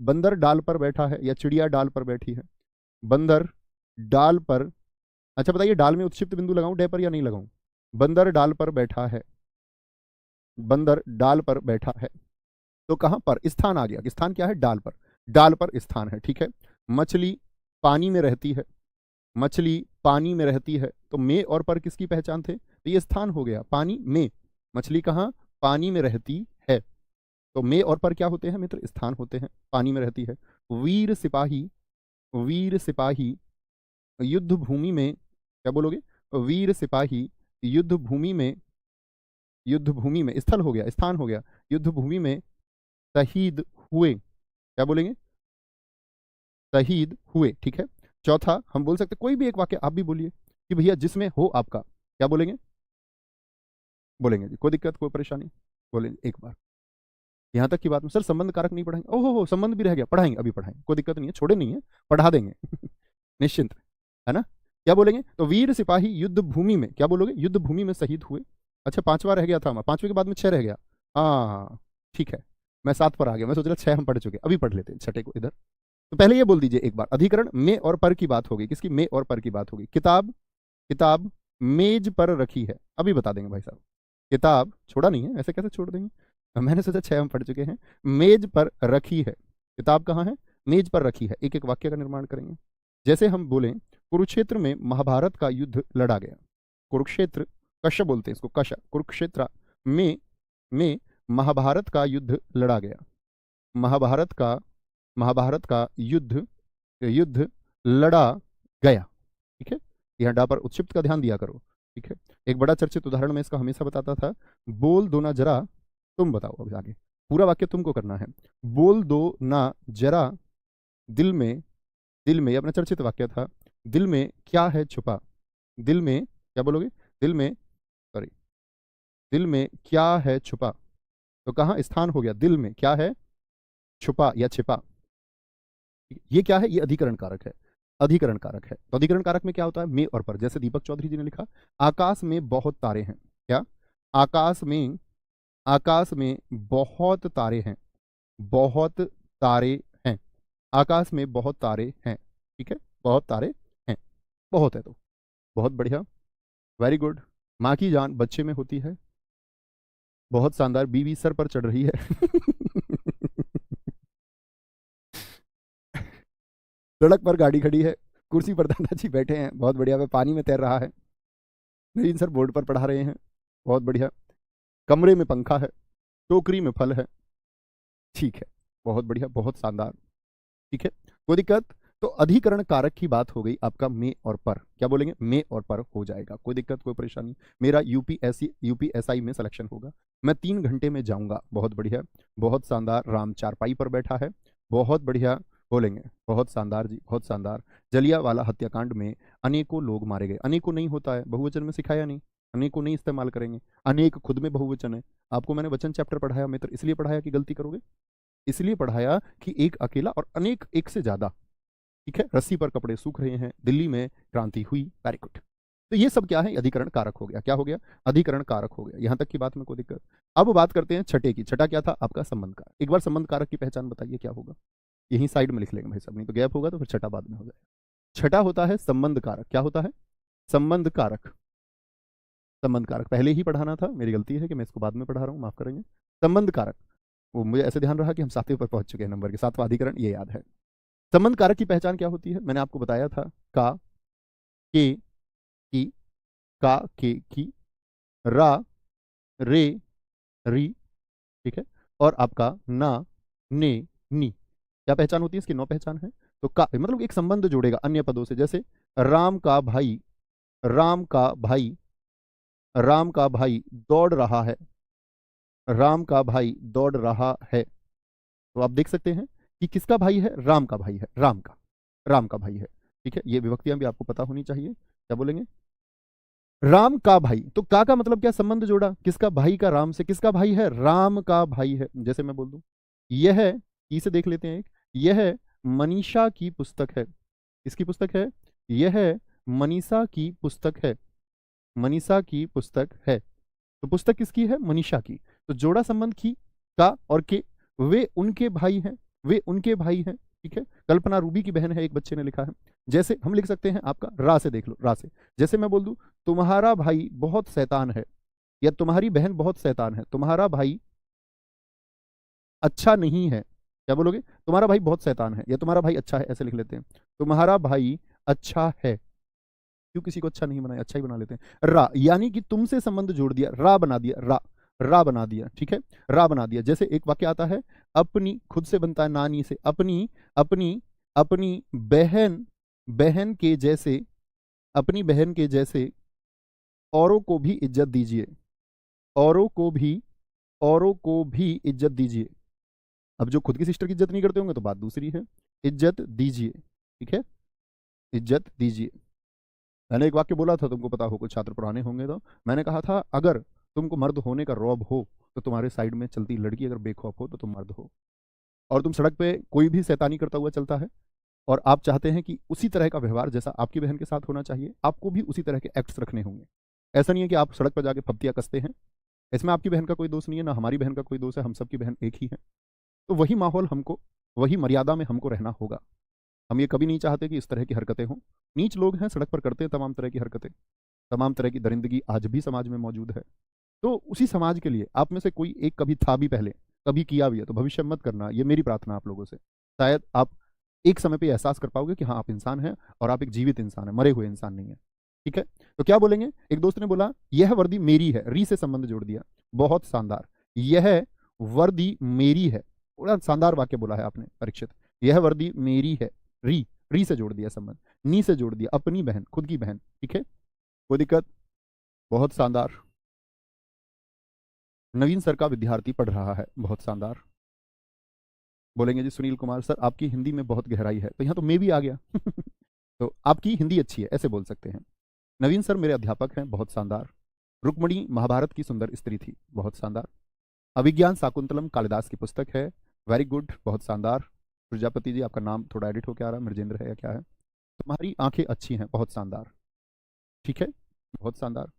बंदर डाल पर बैठा है या चिड़िया डाल पर बैठी है, बंदर डाल पर, अच्छा बताइए डाल में उत्क्षिप्त बिंदु लगाऊं डे पर या नहीं लगाऊं, बंदर डाल पर बैठा है, बंदर डाल पर बैठा है। तो कहां पर स्थान आ गया, स्थान क्या है, डाल पर, डाल पर स्थान है, ठीक है। मछली पानी में रहती है, मछली पानी में रहती है, तो में और पर किसकी पहचान थे, तो ये स्थान हो गया, पानी में, मछली कहां, पानी में रहती है। तो में और पर क्या होते हैं मित्र, स्थान होते हैं, पानी में रहती है। वीर सिपाही, वीर सिपाही युद्ध भूमि में, क्या बोलोगे, वीर सिपाही युद्ध भूमि में, युद्ध भूमि में, स्थल हो गया, स्थान हो गया, युद्ध भूमि में शहीद हुए, क्या बोलेंगे, शहीद हुए। ठीक है। चौथा हम बोल सकते कोई भी एक वाक्य आप भी बोलिए कि भैया जिसमें हो आपका, क्या बोलेंगे, बोलेंगे जी, कोई दिक्कत कोई परेशानी, बोलेंगे एक बार। यहां तक की बात में सर संबंध कारक नहीं पढ़ाएंगे, ओहो हो संबंध भी रह गया, पढ़ाएंगे, अभी पढ़ाएंगे, कोई दिक्कत नहीं है, छोड़े नहीं है, पढ़ा देंगे निश्चिंत, है ना। क्या बोलेंगे, तो वीर सिपाही युद्ध भूमि में, क्या बोलोगे, युद्ध भूमि में शहीद हुए। अच्छा पांचवा रह गया था, पांचवे के बाद में 6 रह गया, हाँ ठीक है, मैं 7 पर आ गया, मैं सोच रहा 6 हम पढ़ चुके, अभी पढ़ लेते हैं छठे को इधर। तो पहले ये बोल दीजिए एक बार, अधिकरण में और पर की बात होगी, किसकी, में और पर की बात होगी। किताब, किताब मेज पर रखी है, अभी बता देंगे भाई साहब, किताब छोड़ा नहीं है, ऐसे कैसे छोड़ देंगे, मैंने सोचा 6 हम पढ़ चुके हैं। मेज पर रखी है, किताब कहाँ है, मेज पर रखी है, एक एक वाक्य का निर्माण करेंगे। जैसे हम बोलें कुरुक्षेत्र में महाभारत का युद्ध लड़ा गया, कुरुक्षेत्र, कश बोलते हैं इसको, कश, कुरुक्षेत्र में महाभारत का युद्ध लड़ा गया, महाभारत का युद्ध लड़ा गया। ठीक है, यहाँ डा पर उत्क्षिप्त का ध्यान दिया करो। ठीक है, एक बड़ा चर्चित उदाहरण में इसका हमेशा बताता था, बोल दो ना जरा, तुम बताओ, अभी आगे पूरा वाक्य तुमको करना है, बोल दो ना जरा, दिल में ये अपना चर्चित वाक्य था, दिल में क्या है छुपा, दिल में, क्या बोलोगे, दिल में, सॉरी, दिल में क्या है छुपा, तो कहाँ स्थान हो गया, दिल में क्या है छुपा या छिपा। ये क्या है, ये अधिकरण कारक है, अधिकरण कारक है। तो अधिकरण कारक में क्या होता है, में और पर। जैसे दीपक चौधरी जी ने लिखा, आकाश में बहुत तारे हैं, क्या, आकाश में बहुत तारे हैं, बहुत तारे हैं, आकाश में बहुत तारे हैं। ठीक है, बहुत तारे हैं, बहुत है, तो बहुत बढ़िया, वेरी गुड। माँ की जान बच्चे में होती है, बहुत शानदार, बीवी सर पर चढ़ रही है सड़क पर गाड़ी खड़ी है, कुर्सी पर दादाजी बैठे हैं, बहुत बढ़िया, वह पानी में तैर रहा है, नवीन सर बोर्ड पर पढ़ा रहे हैं, बहुत बढ़िया, कमरे में पंखा है, टोकरी में फल है। ठीक है, बहुत बढ़िया, बहुत शानदार। ठीक है, कोई दिक्कत, तो अधिकरण कारक की बात हो गई, आपका में और पर, क्या बोलेंगे, में और पर हो जाएगा, कोई दिक्कत कोई परेशानी। मेरा यूपीएसआई में सिलेक्शन होगा, मैं 3 घंटे में जाऊंगा, बहुत बढ़िया, बहुत शानदार। राम चारपाई पर बैठा है, बहुत बढ़िया, बोलेंगे बहुत शानदार जी, बहुत शानदार। जलियांवाला हत्याकांड में अनेकों लोग मारे गए, अनेकों नहीं होता है, बहुवचन में सिखाया नहीं, अनेकों नहीं इस्तेमाल करेंगे, अनेक खुद में बहुवचन है। आपको मैंने वचन चैप्टर पढ़ाया मित्र, इसलिए पढ़ाया कि गलती करोगे, इसलिए पढ़ाया कि एक अकेला और अनेक एक से ज्यादा। ठीक है, रस्सी पर कपड़े सूख रहे हैं, दिल्ली में क्रांति हुई, वेरी गुड। तो ये सब क्या है, अधिकरण कारक हो गया, क्या हो गया, अधिकरण कारक हो गया। यहां तक की बात में कोई दिक्कत। अब बात करते हैं छठे की, छठा क्या था आपका, संबंध कारक। एक बार संबंध कारक की पहचान बताइए क्या होगा, यहीं साइड में लिख लेंगे भाई साहब, नहीं तो गैप होगा तो फिर छठा बाद में हो जाएगा। छठा होता है संबंध कारक, क्या होता है, संबंध कारक, संबंध कारक पहले ही पढ़ाना था, मेरी गलती है कि मैं इसको बाद में पढ़ा रहा हूँ, माफ करेंगे। संबंध कारक, वो मुझे ऐसे ध्यान रहा कि हम 7वें पर पहुंच चुके हैं, नंबर के 7वां अधिकरण, ये याद है। संबंध कारक की पहचान क्या होती है, मैंने आपको बताया था, का, के, की, का, के, की, रा, रे, री। ठीक है, और आपका ना, ने, नी। क्या पहचान होती है इसकी, 9 पहचान है। तो का मतलब एक संबंध जोड़ेगा अन्य पदों से, जैसे राम का भाई, राम का भाई, राम का भाई दौड़ रहा है, राम का भाई दौड़ रहा है। तो आप देख सकते हैं कि किसका भाई है, राम का भाई है, राम का भाई है। ठीक है, ये विभक्तियां भी आपको पता होनी चाहिए, क्या बोलेंगे, राम का भाई, तो का मतलब क्या, संबंध जोड़ा, किसका भाई का, राम से, किसका भाई है, राम का भाई है। जैसे मैं बोल दूं, यह, ई से देख लेते हैं एक, यह मनीषा की पुस्तक है, किसकी पुस्तक है, यह मनीषा की पुस्तक है, मनीषा की पुस्तक है। तो पुस्तक किसकी है, मनीषा की। तो जोड़ा संबंध की, का और के, वे उनके भाई हैं, वे उनके भाई हैं। ठीक है, कल्पना रूबी की बहन है, एक बच्चे ने लिखा है। जैसे हम लिख सकते हैं आपका, रा से देख लो, रा से, जैसे मैं बोल दूं, तुम्हारा भाई बहुत शैतान है, या तुम्हारी बहन बहुत शैतान है, तुम्हारा भाई अच्छा नहीं है, क्या बोलोगे, तुम्हारा भाई बहुत शैतान है, या तुम्हारा भाई अच्छा है, ऐसे लिख लेते हैं, तुम्हारा भाई अच्छा है। क्यों किसी को अच्छा नहीं बनाया, अच्छा ही बना लेते हैं। रा यानी कि तुमसे संबंध जोड़ दिया, रा बना दिया, रा बना दिया। ठीक है, रा बना दिया। जैसे एक वाक्य आता है, अपनी, खुद से बनता है नानी से, अपनी अपनी अपनी बहन बहन के जैसे, अपनी बहन के जैसे औरों को भी इज्जत दीजिए, औरों को भी, औरों को भी इज्जत दीजिए। अब जो खुद की सिस्टर की इज्जत नहीं करते होंगे तो बात दूसरी है। इज्जत दीजिए, ठीक है, इज्जत दीजिए। मैंने एक वाक्य बोला था, तुमको पता हो, कुछ छात्र पुराने होंगे तो मैंने कहा था, अगर तुमको मर्द होने का रौब हो तो तुम्हारे साइड में चलती लड़की अगर बेखौफ हो तो तुम मर्द हो। और तुम सड़क पे कोई भी शैतानी करता हुआ चलता है और आप चाहते हैं कि उसी तरह का व्यवहार जैसा आपकी बहन के साथ होना चाहिए, आपको भी उसी तरह के एक्ट्स रखने होंगे। ऐसा नहीं है कि आप सड़क पर जाके फप्तियाँ कसते हैं। इसमें आपकी बहन का कोई दोष नहीं है, ना हमारी बहन का कोई दोष है, हम सबकी बहन एक ही है। तो वही माहौल हमको, वही मर्यादा में हमको रहना होगा। हम ये कभी नहीं चाहते कि इस तरह की हरकतें हों। नीच लोग हैं, सड़क पर करते हैं तमाम तरह की हरकतें, तमाम तरह की दरिंदगी आज भी समाज में मौजूद है। तो उसी समाज के लिए आप में से कोई एक कभी था भी पहले, कभी किया भी है, तो भविष्य में मत करना, ये मेरी प्रार्थना आप लोगों से। शायद आप एक समय पे एहसास कर पाओगे कि हाँ आप इंसान हैं और आप एक जीवित इंसान है, मरे हुए इंसान नहीं है। ठीक है, तो क्या बोलेंगे? एक दोस्त ने बोला यह वर्दी मेरी है, री से संबंध जोड़ दिया, बहुत शानदार। यह वर्दी मेरी है, बड़ा शानदार वाक्य बोला है आपने परीक्षित। यह वर्दी मेरी है, री, री से जोड़ दिया संबंध, नी से जोड़ दिया, अपनी बहन, खुद की बहन। ठीक है, कोई दिक्कत? बहुत शानदार। नवीन सर का विद्यार्थी पढ़ रहा है, बहुत शानदार। बोलेंगे जी सुनील कुमार सर आपकी हिंदी में बहुत गहराई है, तो यहाँ तो मैं भी आ गया तो आपकी हिंदी अच्छी है, ऐसे बोल सकते हैं। नवीन सर मेरे अध्यापक हैं, बहुत शानदार। रुक्मणी महाभारत की सुंदर स्त्री थी, बहुत शानदार। अभिज्ञान शाकुंतलम कालिदास की पुस्तक है, वेरी गुड, बहुत शानदार। प्रजापति जी आपका नाम थोड़ा एडिट होकर आ रहा है, मृजेंद्र है या क्या है? तुम्हारी आंखें अच्छी हैं, बहुत शानदार। ठीक है, बहुत शानदार।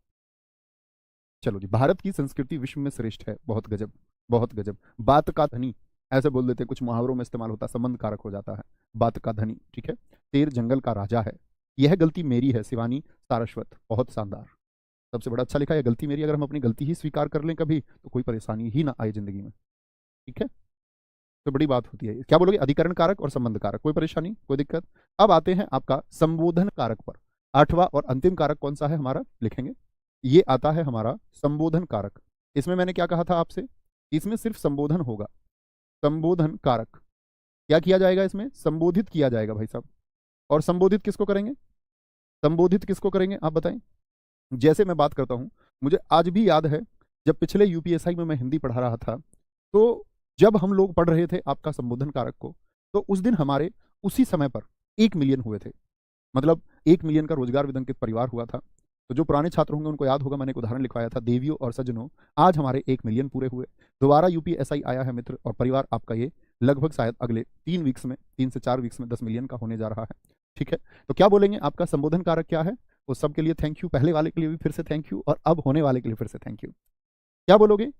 चलो जी, भारत की संस्कृति विश्व में श्रेष्ठ है, बहुत गजब, बहुत गजब। बात का धनी ऐसे बोल देते हैं, कुछ मुहावरों में इस्तेमाल होता है, संबंध कारक हो जाता है, बात का धनी। ठीक है, शेर जंगल का राजा है, यह गलती मेरी है, शिवानी सारस्वत, बहुत शानदार। सबसे बड़ा अच्छा लिखा है, गलती मेरी। अगर हम अपनी गलती ही स्वीकार कर लें कभी तो कोई परेशानी ही ना आए जिंदगी में। ठीक है, तो बड़ी बात होती है। क्या बोलोगे? अधिकरण कारक और संबंध कारक, कोई परेशानी, कोई दिक्कत? अब आते हैं आपका संबोधन कारक पर। आठवां और अंतिम कारक कौन सा है हमारा, लिखेंगे। ये आता है हमारा संबोधन कारक। इसमें मैंने क्या कहा था आपसे, इसमें सिर्फ संबोधन होगा। संबोधन कारक क्या किया जाएगा? इसमें संबोधित किया जाएगा भाई साहब। और संबोधित किसको करेंगे? संबोधित किसको करेंगे आप बताएं? जैसे मैं बात करता हूं, मुझे आज भी याद है जब पिछले यूपीएसआई में मैं हिंदी पढ़ा रहा था, तो जब हम लोग पढ़ रहे थे आपका संबोधन कारक को, तो उस दिन हमारे उसी समय पर 1 मिलियन हुए थे। मतलब 1 मिलियन का रोजगार विदंकित परिवार हुआ था। तो जो पुराने छात्र होंगे उनको याद होगा, मैंने एक उदाहरण लिखवाया था, देवियों और सज्जनों, आज हमारे 1 मिलियन पूरे हुए। दोबारा यूपीएसआई आया है मित्र, और परिवार आपका ये लगभग शायद अगले 3 वीक्स में, 3 से 4 वीक्स में 10 मिलियन का होने जा रहा है। ठीक है, तो क्या बोलेंगे? आपका संबोधन कारक क्या है? उस सब के लिए थैंक यू, पहले वाले के लिए भी फिर से थैंक यू, और अब होने वाले के लिए फिर से थैंक यू। क्या बोलोगे?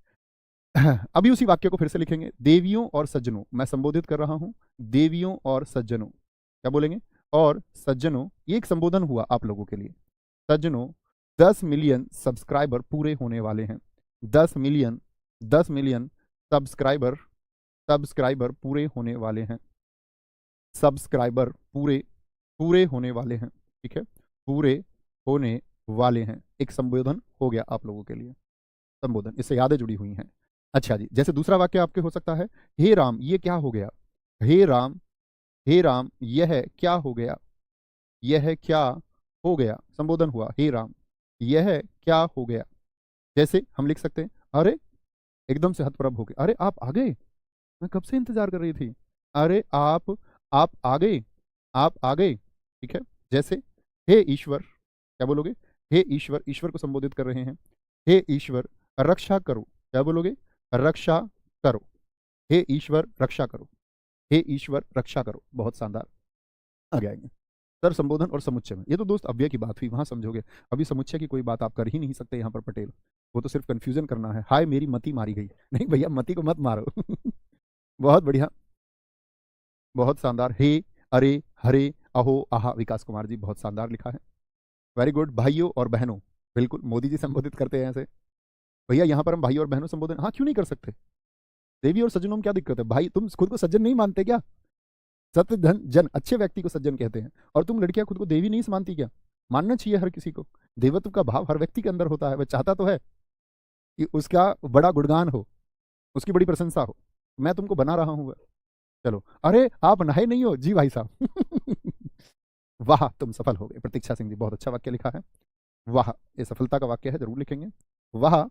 अभी उसी वाक्य को फिर से लिखेंगे, देवियों और सज्जनों, मैं संबोधित कर रहा हूं, देवियों और सज्जनों। क्या बोलेंगे? और सज्जनों, ये एक संबोधन हुआ आप लोगों के लिए। सज्जनों, 10 मिलियन सब्सक्राइबर पूरे होने वाले हैं। 10 मिलियन, 10 मिलियन सब्सक्राइबर, सब्सक्राइबर पूरे होने वाले हैं। सब्सक्राइबर पूरे, पूरे होने वाले हैं। ठीक है, पूरे होने वाले हैं। एक संबोधन हो गया आप लोगों के लिए, संबोधन, इससे यादें जुड़ी हुई हैं। अच्छा जी, जैसे दूसरा वाक्य आपके हो सकता है, हे राम, ये क्या हो गया? हे राम, हे राम, यह क्या हो गया? यह क्या हो गया? संबोधन हुआ, हे राम, यह क्या हो गया? जैसे हम लिख सकते हैं, अरे, एकदम से हतप्रभ हो गए, अरे आप आ गए, मैं कब से इंतजार कर रही थी, अरे आप आ गए, आप आ गए। ठीक है, जैसे हे ईश्वर, क्या बोलोगे? हे ईश्वर, ईश्वर को संबोधित कर रहे हैं। हे ईश्वर रक्षा करो, क्या बोलोगे? रक्षा करो। हे ईश्वर रक्षा करो, हे ईश्वर रक्षा करो, बहुत शानदार। आगे आएंगे सर, संबोधन और समुच्चय में, ये तो दोस्त अव्यय की बात हुई, वहां समझोगे। अभी समुच्चय की कोई बात आप कर ही नहीं सकते यहाँ पर पटेल, वो तो सिर्फ कंफ्यूजन करना है। हाय मेरी मति मारी गई, नहीं भैया मति को मत मारो बहुत बढ़िया, बहुत शानदार। हे, अरे, हरे, अहो, आहा, विकास कुमार जी बहुत शानदार लिखा है, वेरी गुड। भाइयों और बहनों, बिल्कुल मोदी जी संबोधित करते हैं ऐसे। भैया यहाँ पर हम भाई और बहनों संबोधन, हाँ क्यों नहीं कर सकते? देवी और सज्जनों में क्या दिक्कत है? भाई, तुम खुद को सज्जन नहीं मानते क्या? सत्य धन जन, अच्छे व्यक्ति को सज्जन कहते हैं, और तुम लड़कियां खुद को देवी नहीं मानती क्या? मानना चाहिए हर किसी को। देवत्व का भाव हर व्यक्ति के अंदर होता है, वह चाहता तो है कि उसका बड़ा गुणगान हो, उसकी बड़ी प्रशंसा हो। मैं तुमको बना रहा हूं। चलो, अरे आप नहाए नहीं हो जी भाई साहब वाह तुम सफल हो गए। प्रतीक्षा सिंह जी, बहुत अच्छा वाक्य लिखा है। वाह, ये सफलता का वाक्य है, जरूर लिखेंगे। वाह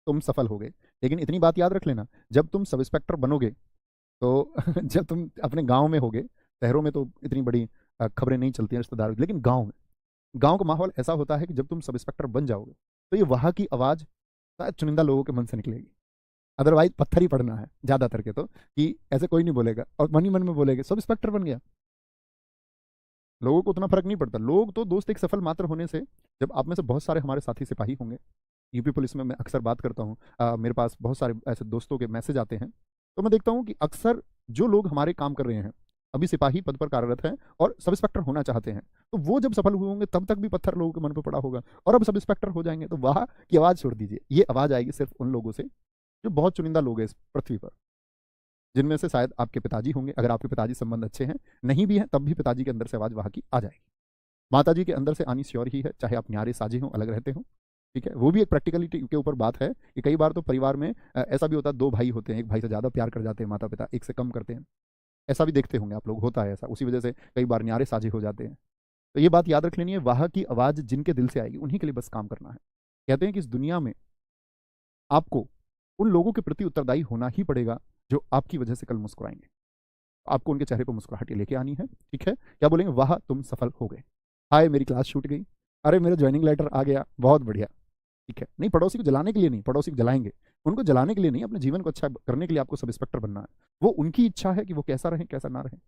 तुम सफल हो गए। लेकिन इतनी बात याद रख लेना, जब तुम सब इंस्पेक्टर बनोगे तो जब तुम अपने गांव में होगे, शहरों में तो इतनी बड़ी खबरें नहीं चलती हैं रिश्तेदारों की, लेकिन गांव में, गांव का माहौल ऐसा होता है कि जब तुम सब इंस्पेक्टर बन जाओगे तो ये वाह की आवाज़ शायद चुनिंदा लोगों के मन से निकलेगी। अदरवाइज पत्थर ही पड़ना है ज़्यादातर के तो, कि ऐसे कोई नहीं बोलेगा, और मन ही मन में बोलेगा सब इंस्पेक्टर बन गया। लोगों को उतना फर्क नहीं पड़ता। लोग तो दोस्त एक सफल मात्र होने से, जब आप में से बहुत सारे हमारे साथी सिपाही होंगे, यूपी पुलिस में मैं अक्सर बात करता हूँ, मेरे पास बहुत सारे ऐसे दोस्तों के मैसेज आते हैं, तो मैं देखता हूँ कि अक्सर जो लोग हमारे काम कर रहे हैं, अभी सिपाही पद पर कार्यरत हैं और सब इंस्पेक्टर होना चाहते हैं, तो वो जब सफल हुए होंगे तब तक भी पत्थर लोगों के मन पर पड़ा होगा, और अब सब इंस्पेक्टर हो जाएंगे तो वाह की आवाज़ छोड़ दीजिए। ये आवाज़ आएगी सिर्फ उन लोगों से जो बहुत चुनिंदा लोग हैं इस पृथ्वी पर, जिनमें से शायद आपके पिताजी होंगे। अगर आपके पिताजी संबंध अच्छे हैं, नहीं भी हैं तब भी पिताजी के अंदर से आवाज़ वाह की आ जाएगी। माता जी के अंदर से आनी श्योर ही है, चाहे आप न्यारे साझे हों, अलग रहते हो। ठीक है, वो भी एक प्रैक्टिकलिटी के ऊपर बात है कि कई बार तो परिवार में ऐसा भी होता है, दो भाई होते हैं, एक भाई से ज़्यादा प्यार कर जाते हैं माता पिता, एक से कम करते हैं। ऐसा भी देखते होंगे आप लोग, होता है ऐसा, उसी वजह से कई बार न्यारे साझे हो जाते हैं। तो ये बात याद रख लेनी है, वाह की आवाज़ जिनके दिल से आएगी उन्हीं के लिए बस काम करना है। कहते हैं कि इस दुनिया में आपको उन लोगों के प्रति उत्तरदायी होना ही पड़ेगा जो आपकी वजह से कल मुस्कुराएंगे। आपको उनके चेहरे पर मुस्कुराहट लेके आनी है। ठीक है, क्या बोलेंगे? वाह तुम सफल हो गए। हाय मेरी क्लास छूट गई, अरे मेरा ज्वाइनिंग लेटर आ गया, बहुत बढ़िया। ठीक है, नहीं, पड़ोसी को जलाने के लिए नहीं, पड़ोसी को जलाएंगे, उनको जलाने के लिए नहीं, अपने जीवन को अच्छा करने के लिए आपको सब इंस्पेक्टर बनना है। वो उनकी इच्छा है कि वो कैसा रहे कैसा ना रहे।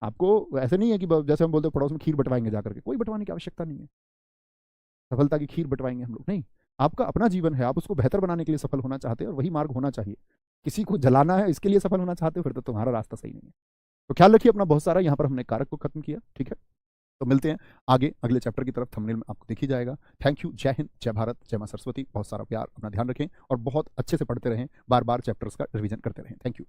आपको ऐसे नहीं है कि जैसे हम बोलते हैं पड़ोस में खीर बंटवाएंगे जाकर के, कोई बंटवाने की आवश्यकता नहीं है। सफलता की खीर बंटवाएंगे हम लोग नहीं। आपका अपना जीवन है, आप उसको बेहतर बनाने के लिए सफल होना चाहते हैं और वही मार्ग होना चाहिए। किसी को जलाना है इसके लिए सफल होना चाहते हो, फिर तो तुम्हारा रास्ता सही नहीं है। तो ख्याल रखिए अपना बहुत सारा। यहाँ पर हमने कारक को खत्म किया। ठीक है, तो मिलते हैं आगे अगले चैप्टर की तरफ, थंबनेल में आपको दिख ही जाएगा। थैंक यू, जय हिंद, जय भारत, जय मां सरस्वती। बहुत सारा प्यार, अपना ध्यान रखें और बहुत अच्छे से पढ़ते रहें, बार बार चैप्टर्स का रिवीजन करते रहें। Thank you.